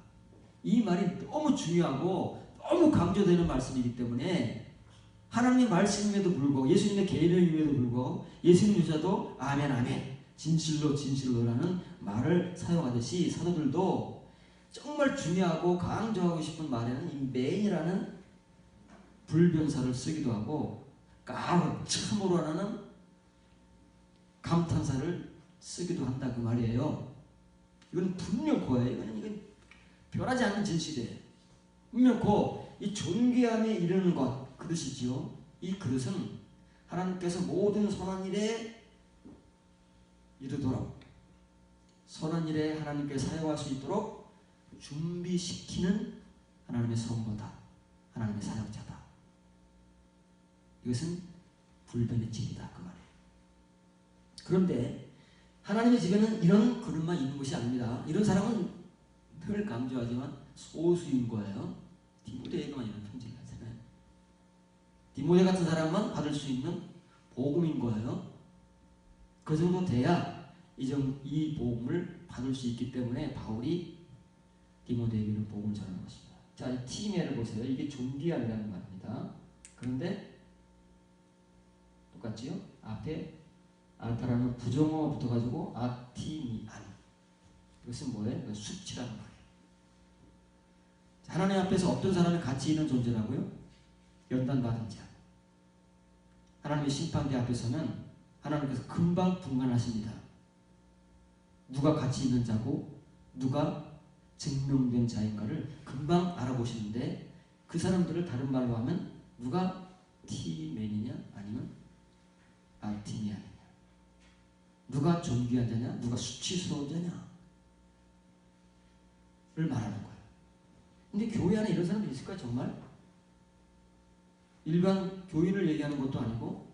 이 말이 너무 중요하고 너무 강조되는 말씀이기 때문에 하나님의 말씀임에도 불구하고 예수님의 계명임에도 불구하고 예수님조차도 아멘 아멘 진실로 진실로라는 말을 사용하듯이 사도들도 정말 중요하고 강조하고 싶은 말에는 이 맨이라는 불변사를 쓰기도 하고 참으로 하는 감탄사를 쓰기도 한다 그 말이에요. 이건 분명코예요. 이건 변하지 않는 진실이에요. 분명코 이 존귀함에 이르는 것 그릇이지요. 이 그릇은 하나님께서 모든 선한 일에 이르도록 선한 일에 하나님께 사용할 수 있도록 준비시키는 하나님의 선보다 하나님의 사역자다. 이것은 불변의 진리다 그 말이에요. 그런데 하나님의 집에는 이런 그릇만 있는 것이 아닙니다. 이런 사람은 늘 강조하지만 소수인 거예요. 디모데에게만 이런 편지를 하잖아요. 디모데 같은 사람만 받을 수 있는 복음인 거예요. 그 정도 돼야 이 복음을 받을 수 있기 때문에 바울이 디모데에게는 복음을 전하는 것입니다. 자, 이 티메를 보세요. 이게 존귀함이라는 말입니다. 그런데 똑같지요? 앞에 알파라는 부정어가 붙어가지고 아티미안. 이것은 뭐예요? 수치라는 말이에요. 하나님 앞에서 어떤 사람이 가치 있는 존재라고요? 연단받은 자. 하나님의 심판대 앞에서는 하나님께서 금방 분간하십니다. 누가 가치 있는 자고 누가 증명된 자인가를 금방 알아보시는데 그 사람들을 다른 말로 하면 누가 티맨이냐 아니면 아티미안이냐, 누가 존귀한 자냐 누가 수치스러운 자냐를 말하는 거예요. 근데 교회 안에 이런 사람이 있을까요? 정말? 일반 교인을 얘기하는 것도 아니고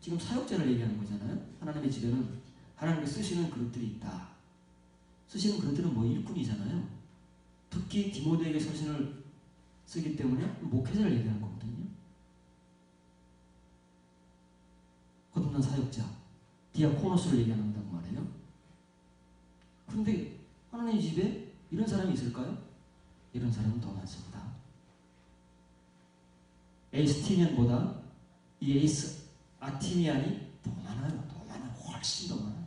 지금 사역자를 얘기하는 거잖아요. 하나님의 집에는 하나님께 쓰시는 그릇들이 있다. 쓰시는 그릇들은 뭐 일꾼이잖아요. 특히 디모데에게 서신을 쓰기 때문에 목회자를 얘기하는 거거든요. 거듭난 사역자, 디아코노스를 얘기하는 거란 말이에요. 그런데 하나님 집에 이런 사람이 있을까요? 이런 사람은 더 많습니다. 에이스티면보다 이 에이스 아티미안이 더 많아요. 더 많아요. 훨씬 더 많아요.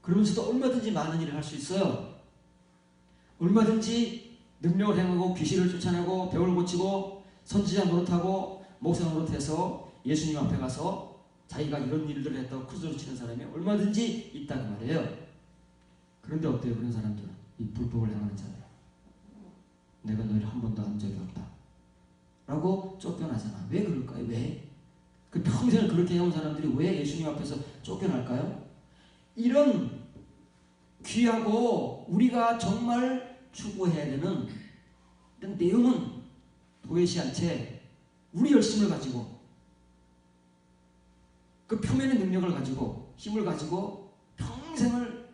그러면서도 얼마든지 많은 일을 할 수 있어요. 얼마든지 능력을 행하고 귀신을 쫓아내고 병을 고치고 선지자 노릇하고 목사 노릇해서 예수님 앞에 가서 자기가 이런 일들을 했다고 크소리 치는 사람이 얼마든지 있다고 말이에요. 그런데 어때요? 그런 사람들은 이 불법을 행하는 자들, 내가 너희를 한 번도 한 적이 없다 라고 쫓겨나잖아. 왜 그럴까요? 왜? 그 평생을 그렇게 해온 사람들이 왜 예수님 앞에서 쫓겨날까요? 이런 귀하고 우리가 정말 추구해야 되는 이런 내용은 도외시한 채 우리 열심을 가지고 그 표면의 능력을 가지고 힘을 가지고 평생을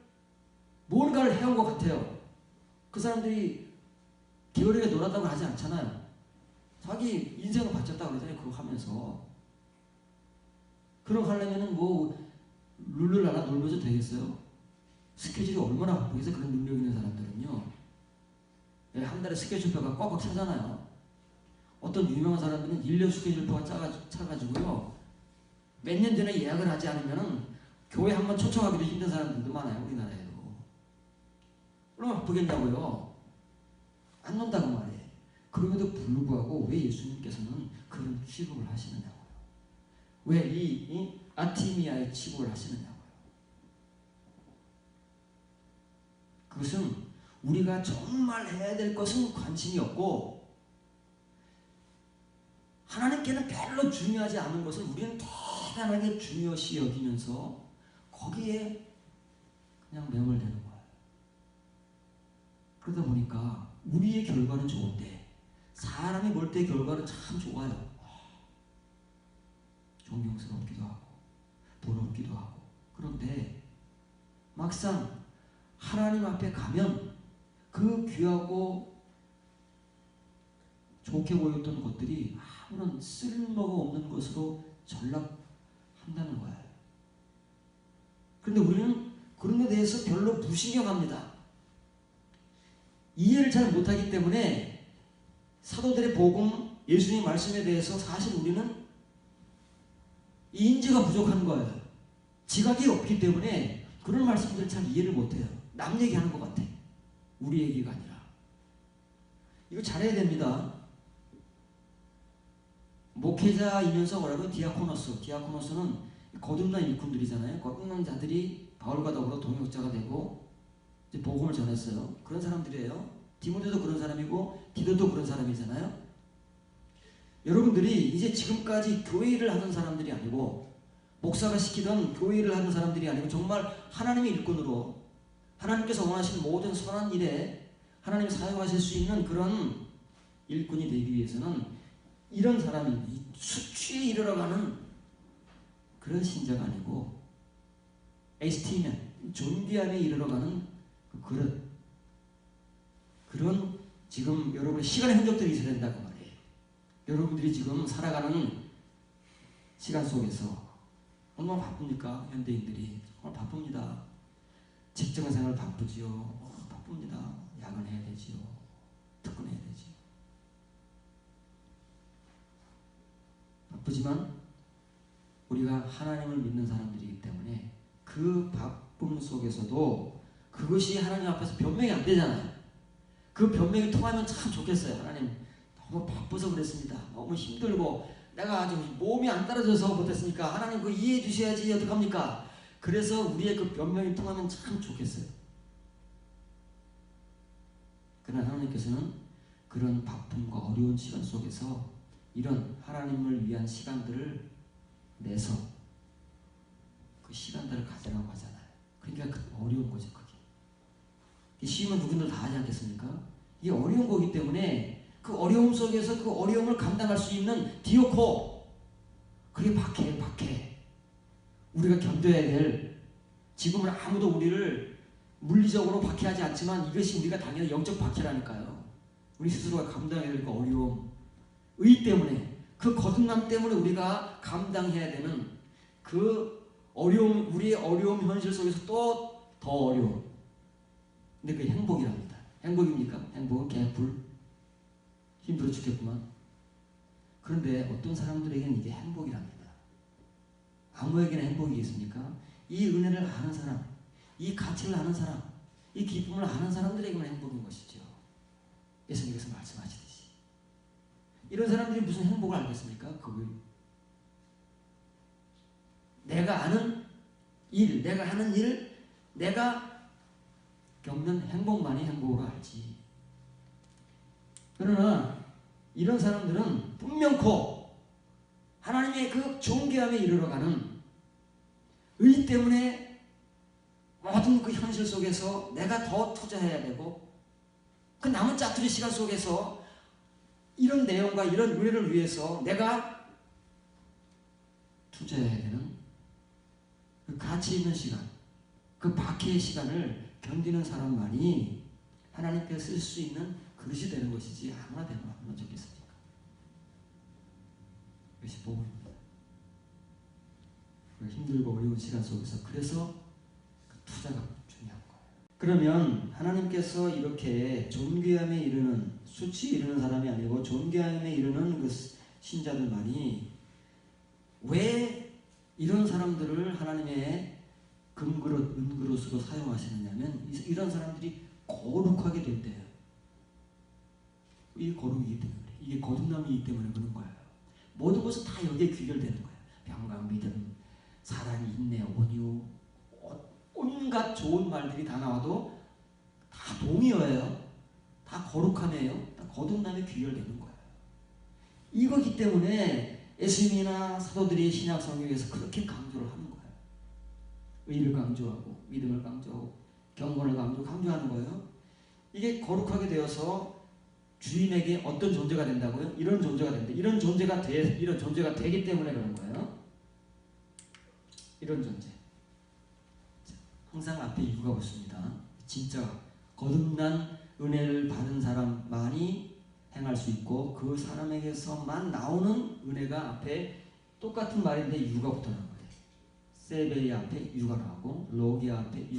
뭔가를 해온 것 같아요. 그 사람들이 게으르게 놀았다고 하지 않잖아요. 자기 인생을 바쳤다고 그러잖아요. 그거 하면서. 그런 거 하려면은 뭐 룰을 하나 놀면서 되겠어요? 스케줄이 얼마나 바쁘겠어요? 그런 능력 있는 사람들은요. 한 달에 스케줄표가 꽉꽉 차잖아요. 어떤 유명한 사람들은 1년 스케줄표가 차가지고요. 몇 년 전에 예약을 하지 않으면은 교회 한번 초청하기도 힘든 사람들도 많아요. 우리나라에도. 얼마나 바쁘겠냐고요. 안 논다고 말이에요. 그럼에도 불구하고 왜 예수님께서는 그런 취급을 하시느냐고요. 왜 이 아티미아의 취급을 하시느냐고요. 그것은 우리가 정말 해야 될 것은 관심이 없고 하나님께는 별로 중요하지 않은 것을 우리는 대단하게 중요시 여기면서 거기에 그냥 매몰되는 거예요. 그러다 보니까 우리의 결과는 좋은데 사람이 볼 때 결과는 참 좋아요. 존경스럽기도 하고 부럽기도 하고. 그런데 막상 하나님 앞에 가면 그 귀하고 좋게 보였던 것들이 아무런 쓸모가 없는 것으로 전락한다는 거예요. 그런데 우리는 그런 데 대해서 별로 무신경합니다. 이해를 잘 못하기 때문에 사도들의 복음, 예수님의 말씀에 대해서 사실 우리는 인지가 부족한 거예요. 지각이 없기 때문에 그런 말씀들을 잘 이해를 못해요. 남 얘기하는 것 같아. 우리 얘기가 아니라. 이거 잘해야 됩니다. 목회자이면서 뭐라고? 디아코노스. 디아코노스는 거듭난 일꾼들이잖아요. 거듭난 자들이 바울과 더불어 동역자가 되고 이제 복음을 전했어요. 그런 사람들이에요. 디모데도 그런 사람이고 디도도 그런 사람이잖아요. 여러분들이 이제 지금까지 교회 일을 하던 사람들이 아니고 목사가 시키던 교회 일을 하는 사람들이 아니고 정말 하나님의 일꾼으로 하나님께서 원하시는 모든 선한 일에 하나님이 사용하실 수 있는 그런 일꾼이 되기 위해서는 이런 사람이 수치에 이르러가는 그런 신자가 아니고 에스티면 존귀함에 이르러가는 그런 지금 여러분의 시간의 흔적들이 있어야 된다고 말이에요. 여러분들이 지금 살아가는 시간 속에서 얼마나 바쁩니까? 현대인들이 정말 바쁩니다. 직장생활 바쁘지요. 바쁩니다. 야근해야 되지요. 특근해야 되지요. 바쁘지만 우리가 하나님을 믿는 사람들이기 때문에 그 바쁨 속에서도 그것이 하나님 앞에서 변명이 안 되잖아요. 그 변명이 통하면 참 좋겠어요. 하나님 너무 바빠서 그랬습니다. 너무 힘들고 내가 아주 몸이 안 따라줘서 못했으니까 하나님 그거 이해해 주셔야지 어떡합니까? 그래서 우리의 그 변명이 통하면 참 좋겠어요. 그러나 하나님께서는 그런 바쁨과 어려운 시간 속에서 이런 하나님을 위한 시간들을 내서 그 시간들을 가지라고 하잖아요. 그러니까 어려운 거죠. 그게 쉬우면 누구들 다 하지 않겠습니까? 이게 어려운 거기 때문에 그 어려움 속에서 그 어려움을 감당할 수 있는 디오코, 그게 박해. 우리가 견뎌야 될, 지금은 아무도 우리를 물리적으로 박해하지 않지만 이것이 우리가 당연히 영적 박해라니까요. 우리 스스로가 감당해야 될 그 어려움, 의 때문에, 그 거듭남 때문에 우리가 감당해야 되는 그 어려움, 우리의 어려움 현실 속에서 또 더 어려움. 근데 그게 행복이랍니다. 행복입니까? 행복은 개뿔. 힘들어 죽겠구만. 그런데 어떤 사람들에게는 이게 행복이랍니다. 아무에게나 행복이 있습니까? 이 은혜를 아는 사람, 이 가치를 아는 사람, 이 기쁨을 아는 사람들에게만 행복인 것이죠. 예수님께서 말씀하시듯이. 이런 사람들이 무슨 행복을 알겠습니까? 내가 아는 일, 내가 하는 일, 내가 겪는 행복만이 행복으로 알지. 그러나 이런 사람들은 분명코 하나님의 그 존귀함에 이르러가는 의 때문에 모든 그 현실 속에서 내가 더 투자해야 되고 그 남은 짜투리 시간 속에서 이런 내용과 이런 은혜를 위해서 내가 투자해야 되는 그 가치 있는 시간, 그 박해의 시간을 견디는 사람만이 하나님께서 쓸 수 있는 그릇이 되는 것이지 아무나 되면 얼마나 좋겠습니까? 이것이 복음입니다. 힘들고 어려운 시간 속에서 그래서 그 투자가 중요한 거예요. 그러면 하나님께서 이렇게 존귀함에 이르는, 수치에 이르는 사람이 아니고 존귀함에 이르는 그 신자들만이 왜 이런 사람들을 하나님의 금그릇, 은그릇으로 사용하시느냐면 이런 사람들이 거룩하게 된대요. 이게 거룩이기 때문에, 이게 거듭남이기 때문에 그런 거예요. 모든 것은 다 여기에 귀결되는 거예요. 평강, 믿음, 사랑, 인내, 온유, 온갖 좋은 말들이 다 나와도 다 동의어예요. 다 거룩함이에요. 다 거듭남에 귀결되는 거예요. 이거기 때문에 예수님이나 사도들이 신약 성경에서 그렇게 강조를 하는 거예요. 의를 강조하고 믿음을 강조하고 경건을 강조하는 거예요. 이게 거룩하게 되어서 주인에게 어떤 존재가 된다고요? 이런 존재가 된다. 이런 존재가 되기 때문에 그런 거예요. 이런 존재. 항상 앞에 이유가 없습니다. 진짜 거듭난 은혜를 받은 사람만이 행할 수 있고 그 사람에게서만 나오는 은혜가 앞에 똑같은 말인데 유가 붙어나는 거예요. 세베이 앞에 유가 나오고 로기아 앞에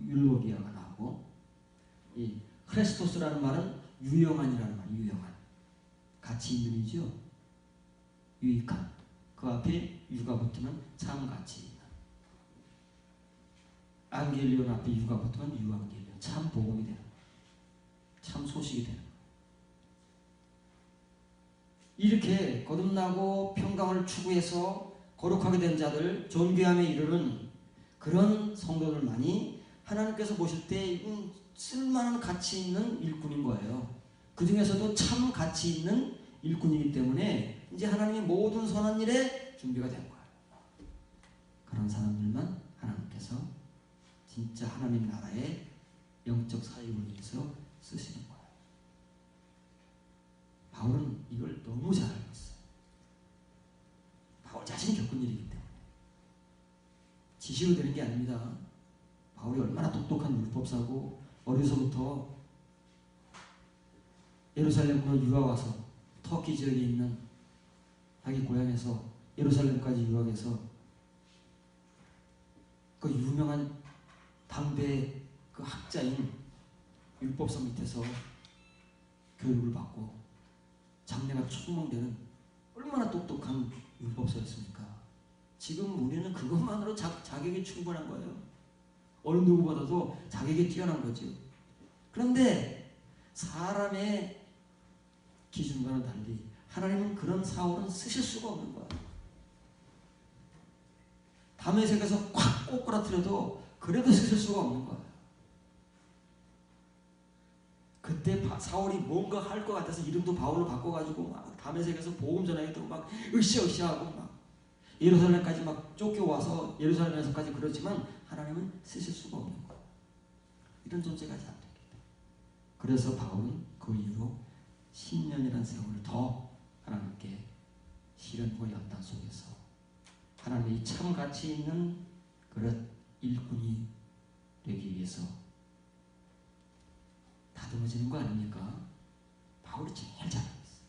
율로기아가 나오고 이 크레스토스라는 말은 유용한이라는 말, 유용한. 가치 있는 이죠. 유익한. 그 앞에 유가 붙으면 참 가치 있는. 안겔리온 앞에 유가 붙으면 유안겔리온. 참 복음이 되는 거예요. 참 소식이 되는 거예요. 이렇게 거듭나고 평강을 추구해서 거룩하게 된 자들, 존귀함에 이르는 그런 성도들만이 하나님께서 보실 때 쓸만한 가치 있는 일꾼인 거예요. 그 중에서도 참 가치 있는 일꾼이기 때문에 이제 하나님의 모든 선한 일에 준비가 된 거예요. 그런 사람들만 하나님께서 진짜 하나님 나라의 영적 사역을 위해서 쓰시는 거예요. 바울은 이걸 너무 잘 알고 있어요. 바울 자신이 겪은 일이기 때문에. 지시로 되는 게 아닙니다. 바울이 얼마나 똑똑한 율법사고 어려서부터 예루살렘으로 유학 와서 터키 지역에 있는 자기 고향에서 예루살렘까지 유학해서 그 유명한 당대 그 학자인 율법사 밑에서 교육을 받고 장래가 촉망되는 얼마나 똑똑한 율법사였습니까? 지금 우리는 그것만으로 자격이 충분한 거예요. 어느 누구보다도 자격이 뛰어난 거죠. 그런데 사람의 기준과는 달리 하나님은 그런 사울은 쓰실 수가 없는 거예요. 다메섹에서 콱 꼬꾸라뜨려도 그래도 쓰실 수가 없는 거예요. 그때 사울이 뭔가 할 것 같아서 이름도 바울로 바꿔가지고 막 다메섹에서 복음 전하기도 막 으쌰으쌰하고 막 예루살렘까지 막 쫓겨와서 예루살렘에서까지 그렇지만 하나님은 쓰실 수가 없는 거예요. 이런 존재가 잘 되기 때문에. 그래서 바울은 그 이후로 10년이라는 세월을 더 하나님께 시련과 연단 속에서 하나님의 참 가치 있는 그런 일꾼이 되기 위해서 다듬어지는 거 아닙니까? 바울이 제일 잘 알고 있어요.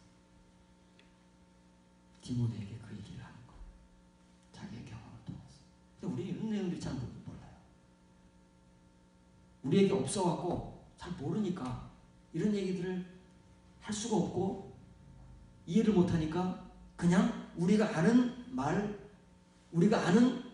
디모데에게 그 얘기를 하는 거예요. 자기의 경험을 통해서. 근데 우리 이런 내용들이 잘 몰라요. 우리에게 없어갖고 잘 모르니까 이런 얘기들을 할 수가 없고 이해를 못하니까 그냥 우리가 아는 말, 우리가 아는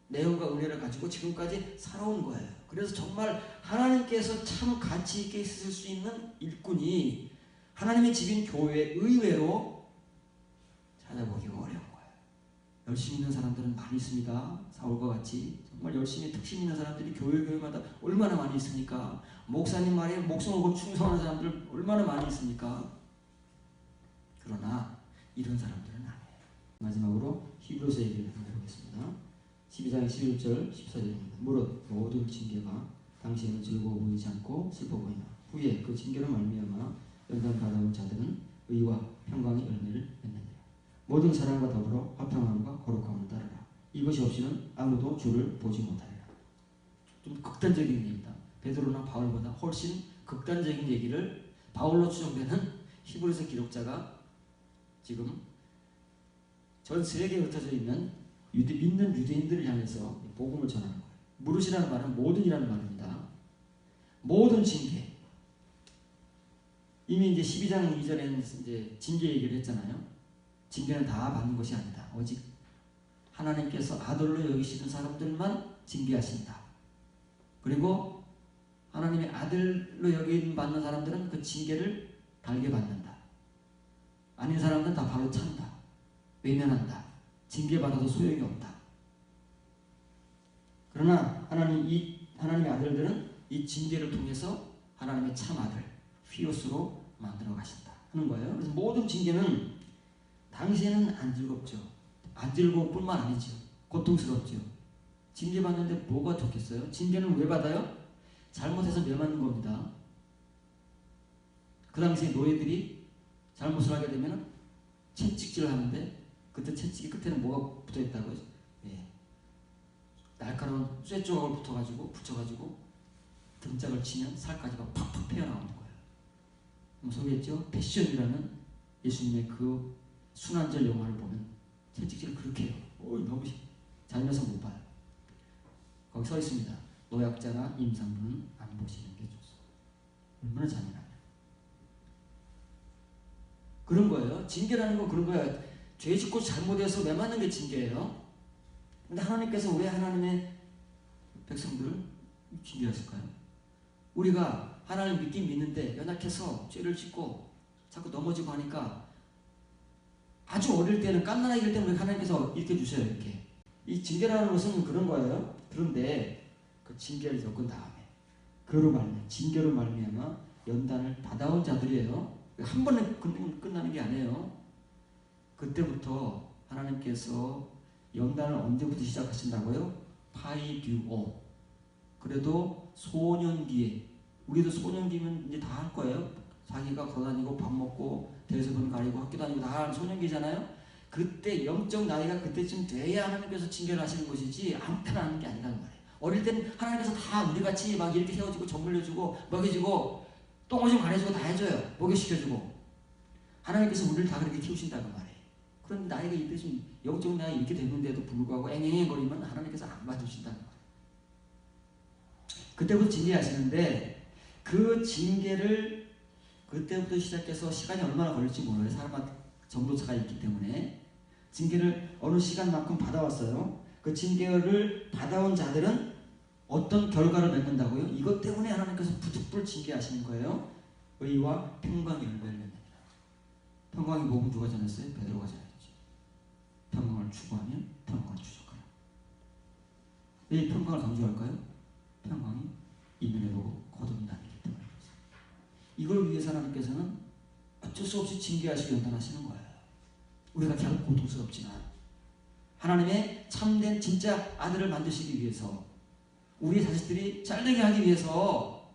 내용과 은혜를 가지고 지금까지 살아온 거예요. 그래서 정말 하나님께서 참 가치 있게 쓰실 수 있는 일꾼이 하나님의 집인 교회 의외로 찾아보기가 어려운 거예요. 열심히 있는 사람들은 많이 있습니다. 사울과 같이 정말 열심히 특심 있는 사람들이 교회마다 얼마나 많이 있습니까? 목사님 말에 목숨을 걸고 충성하는 사람들 얼마나 많이 있습니까? 그러나 이런 사람들은 아니에요. 마지막으로 히브리서 얘기를 해보겠습니다. 12장 11절 14절입니다. 무릇 모든 징계가 당시에는 즐거워 보이지 않고 슬퍼 보이나 후에 그 징계로 말미암아 연단 받아온 자들은 의와 평강의 열매를 맺느니라. 모든 사랑과 더불어 화평함과 거룩함을 따르라. 이것이 없이는 아무도 주를 보지 못하리라. 좀 극단적인 얘기입니다. 베드로나 바울보다 훨씬 극단적인 얘기를 바울로 추정되는 히브리서 기록자가 지금 전 세계에 흩어져 있는 믿는 유대인들을 향해서 복음을 전하는 거예요. 무릇이라는 말은 모든이라는 말입니다. 모든 징계. 이미 이제 12장 이전에는 이제 징계 얘기를 했잖아요. 징계는 다 받는 것이 아니다. 오직 하나님께서 아들로 여기시는 사람들만 징계하신다. 그리고 하나님의 아들로 여김 받는 사람들은 그 징계를 달게 받는다. 아닌 사람들은 다 바로 찬다. 외면한다. 징계받아도 소용이 없다. 그러나 하나님의 아들들은 이 징계를 통해서 하나님의 참 아들, 휘오스로 만들어 가신다 하는 거예요. 그래서 모든 징계는 당시에는 안 즐겁죠. 안 즐거울 뿐만 아니죠. 고통스럽죠. 징계받는데 뭐가 좋겠어요? 징계는 왜 받아요? 잘못해서 매맞는 겁니다. 그 당시에 노예들이 잘못을 하게 되면 채찍질을 하는데 그때 채찍이 끝에는 뭐가 붙어있다고요? 예. 날카로운 쇠 조각을 붙여가지고 등짝을 치면 살까지 막 팍팍 패어나오는 거예요. 소개했죠? 패션이라는 예수님의 그 순환절 영화를 보면 채찍질을 그렇게 해요. 너무 잔인해서 못 봐요. 거기 써 있습니다. 노약자나 임산부는 안 보시는 게 좋소. 얼마나 잔인하냐. 그런 거예요. 징계라는 건 그런 거예요. 죄 짓고 잘못해서 매맞는 게 징계예요. 근데 하나님께서 왜 하나님의 백성들을 징계하실까요? 우리가 하나님 믿긴 믿는데 연약해서 죄를 짓고 자꾸 넘어지고 하니까 아주 어릴 때는 갓난아기일 때는 하나님께서 이렇게 주셔요. 이렇게 이 징계라는 것은 그런 거예요. 그런데 그 징계를 겪은 다음에 징계로 말미암아 연단을 받아온 자들이에요. 한 번에 끝나는 게 아니에요. 그때부터 하나님께서 연단을 언제부터 시작하신다고요? 파이듀오. 그래도 소년기에, 우리도 소년기면 이제 다 할 거예요. 자기가 걸어다니고 밥 먹고 대소변 가리고 학교 다니고 다 하는 소년기잖아요. 그때 영적 나이가 그때쯤 돼야 하나님께서 징계를 하시는 것이지 아무 때나 하는 게 아니라는 말이에요. 어릴 때는 하나님께서 다 우리같이 막 이렇게 세워주고 젖 물려주고 먹여주고 똥오줌 가려주고 다 해줘요. 목욕시켜주고. 하나님께서 우리를 다 그렇게 키우신다는 말이에요. 그런데 나이가 이때 좀 영적 나이 이렇게 되는데도 불구하고 앵앵거리면 하나님께서 안 봐주신다는 말이에요. 그때부터 징계하시는데 그 징계를 그때부터 시작해서 시간이 얼마나 걸릴지 몰라요. 사람마다 정도차가 있기 때문에 징계를 어느 시간만큼 받아왔어요. 그 징계를 받아온 자들은 어떤 결과를 맺는다고요? 이것 때문에 하나님께서 부득불 징계하시는 거예요. 의와 평강의 열매를 맺느니라. 평강의 복음 누가 전했어요? 베드로가 전했죠. 평강을 추구하면 평강을 추적하라. 왜 평강을 강조할까요? 평강이 이면에 보고 거듭나기 때문에. 이걸 위해서 하나님께서는 어쩔 수 없이 징계하시고 연단하시는 거예요. 우리가 결국 고통스럽지만 하나님의 참된 진짜 아들을 만드시기 위해서, 우리 자식들이 잘되게 하기 위해서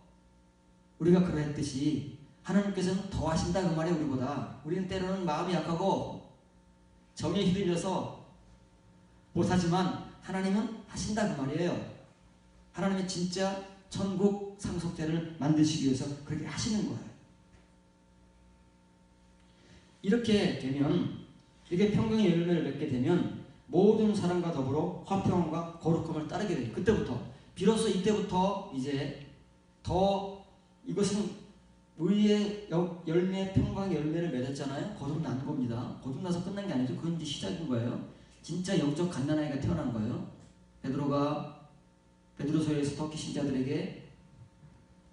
우리가 그러했듯이 하나님께서는 더 하신다 그 말이에요. 우리보다. 우리는 때로는 마음이 약하고 정에 휘둘려서 못하지만 하나님은 하신다 그 말이에요. 하나님의 진짜 천국 상속자를 만드시기 위해서 그렇게 하시는 거예요. 이렇게 되면, 이게 평강의 열매를 맺게 되면 모든 사람과 더불어 화평과 거룩함을 따르게 돼요. 그때부터, 비로소 이때부터 이제 더 이것은 의의 열매, 평강의 열매를 맺었잖아요. 거듭난 겁니다. 거듭나서 끝난 게 아니죠. 그건 이제 시작인 거예요. 진짜 영적 갓난아이가 태어난 거예요. 베드로가 베드로서에서 터키 신자들에게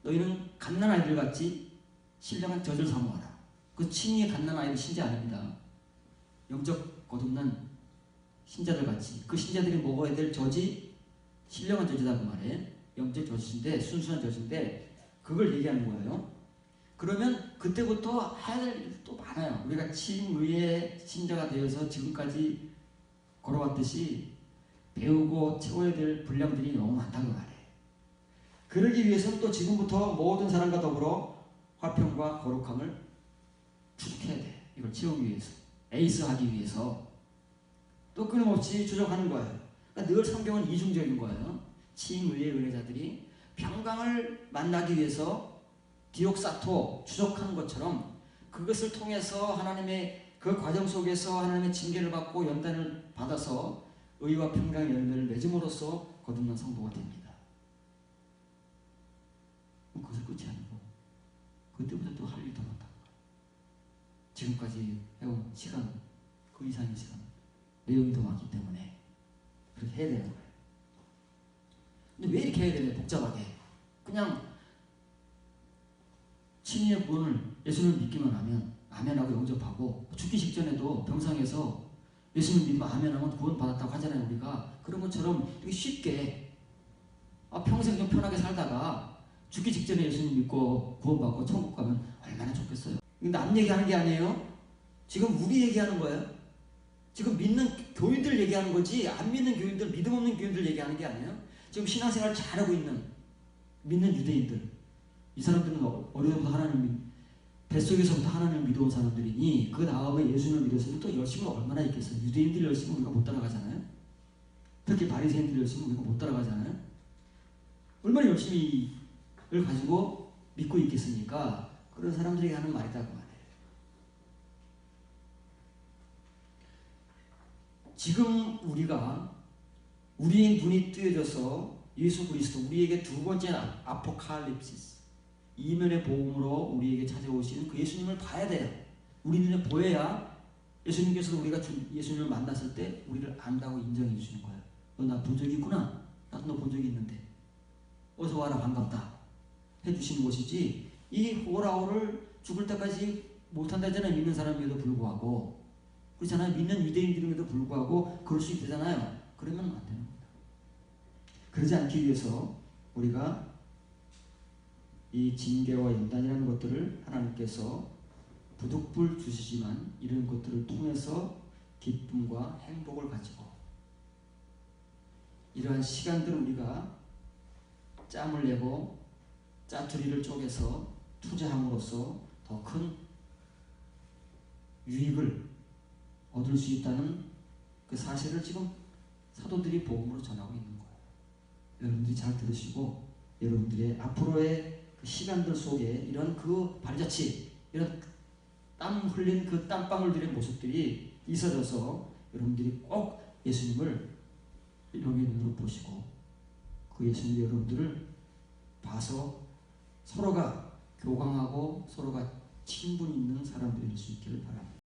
너희는 갓난아이들 같이 신령한 젖을 사모하라. 그 친히 갓난아이들 신자 아닙니다. 영적 거듭난 신자들 같이, 그 신자들이 먹어야 될 젖이 신령한 젖이다 그 말에, 영적 젖인데 순수한 젖인데 그걸 얘기하는 거예요. 그러면 그때부터 해야 될 일도 많아요. 우리가 친의의 신자가 되어서 지금까지 걸어왔듯이 배우고 채워야 될 분량들이 너무 많다고 말해요. 그러기 위해서는 또 지금부터 모든 사람과 더불어 화평과 거룩함을 추적해야 돼. 이걸 채우기 위해서, 에이스하기 위해서 또 끊임없이 추적하는 거예요. 그러니까 늘 성경은 이중적인 거예요. 친의의 은혜자들이 평강을 만나기 위해서 디옥사토 추적하는 것처럼 그것을 통해서 하나님의 그 과정 속에서 하나님의 징계를 받고 연단을 받아서 의와 평강의 열매를 맺음으로써 거듭난 성도가 됩니다. 그것은 끝이 아니고 그때부터 또 할 일이 더 많다. 지금까지 해온 시간, 그 이상의 시간, 내용이 더 많기 때문에 그렇게 해야 되는 거예요. 근데 왜 이렇게 해야 되냐, 복잡하게. 그냥 친의의 구원을, 예수님을 믿기만 하면 아멘하고 영접하고, 죽기 직전에도 병상에서 예수님 믿으면 아멘하면 구원 받았다고 하잖아요. 우리가 그런 것처럼 되게 쉽게 평생 좀 편하게 살다가 죽기 직전에 예수님 믿고 구원받고 천국 가면 얼마나 좋겠어요. 이거 남 얘기하는 게 아니에요. 지금 우리 얘기하는 거예요. 지금 믿는 교인들 얘기하는 거지, 안 믿는 교인들, 믿음 없는 교인들 얘기하는 게 아니에요. 지금 신앙생활 잘하고 있는 믿는 유대인들, 이 사람들은 어려서부터 하나님, 뱃속에서부터 하나님을 믿어온 사람들이니 그 다음에 예수님을 믿었으면 또 열심을 얼마나 있겠어요. 유대인들 열심을 우리가 못 따라가잖아요. 특히 바리새인들 열심을 우리가 못 따라가잖아요. 얼마나 열심히를 가지고 믿고 있겠습니까? 그런 사람들에게 하는 말이다 그 말이에요. 지금 우리의 눈이 뜨여져서 예수 그리스도, 우리에게 두 번째 아포칼립시스, 이면의 복음으로 우리에게 찾아오시는 그 예수님을 봐야 돼요. 우리 눈에 보여야 예수님께서도 우리가 예수님을 만났을 때 우리를 안다고 인정해 주시는 거예요. 너 나 본 적이 있구나. 나도 너 본 적이 있는데 어서 와라, 반갑다 해주시는 것이지, 이 호라호를 죽을 때까지 못한다잖아요. 믿는 사람에도 불구하고 그렇잖아요. 믿는 유대인들임에도 불구하고 그럴 수 있잖아요. 그러면 안 되는 겁니다. 그러지 않기 위해서 우리가 이 징계와 연단이라는 것들을 하나님께서 부득불 주시지만 이런 것들을 통해서 기쁨과 행복을 가지고 이러한 시간들을 우리가 짬을 내고 짜투리를 쪼개서 투자함으로써 더 큰 유익을 얻을 수 있다는 그 사실을 지금 사도들이 복음으로 전하고 있는 거예요. 여러분들이 잘 들으시고 여러분들의 앞으로의 그 시간들 속에 이런 그 발자취, 이런 땀 흘린 그 땀방울들의 모습들이 있어져서 여러분들이 꼭 예수님을 영의 눈으로 보시고 그 예수님이 여러분들을 봐서 서로가 교감하고 서로가 친분 있는 사람들이 될 수 있기를 바랍니다.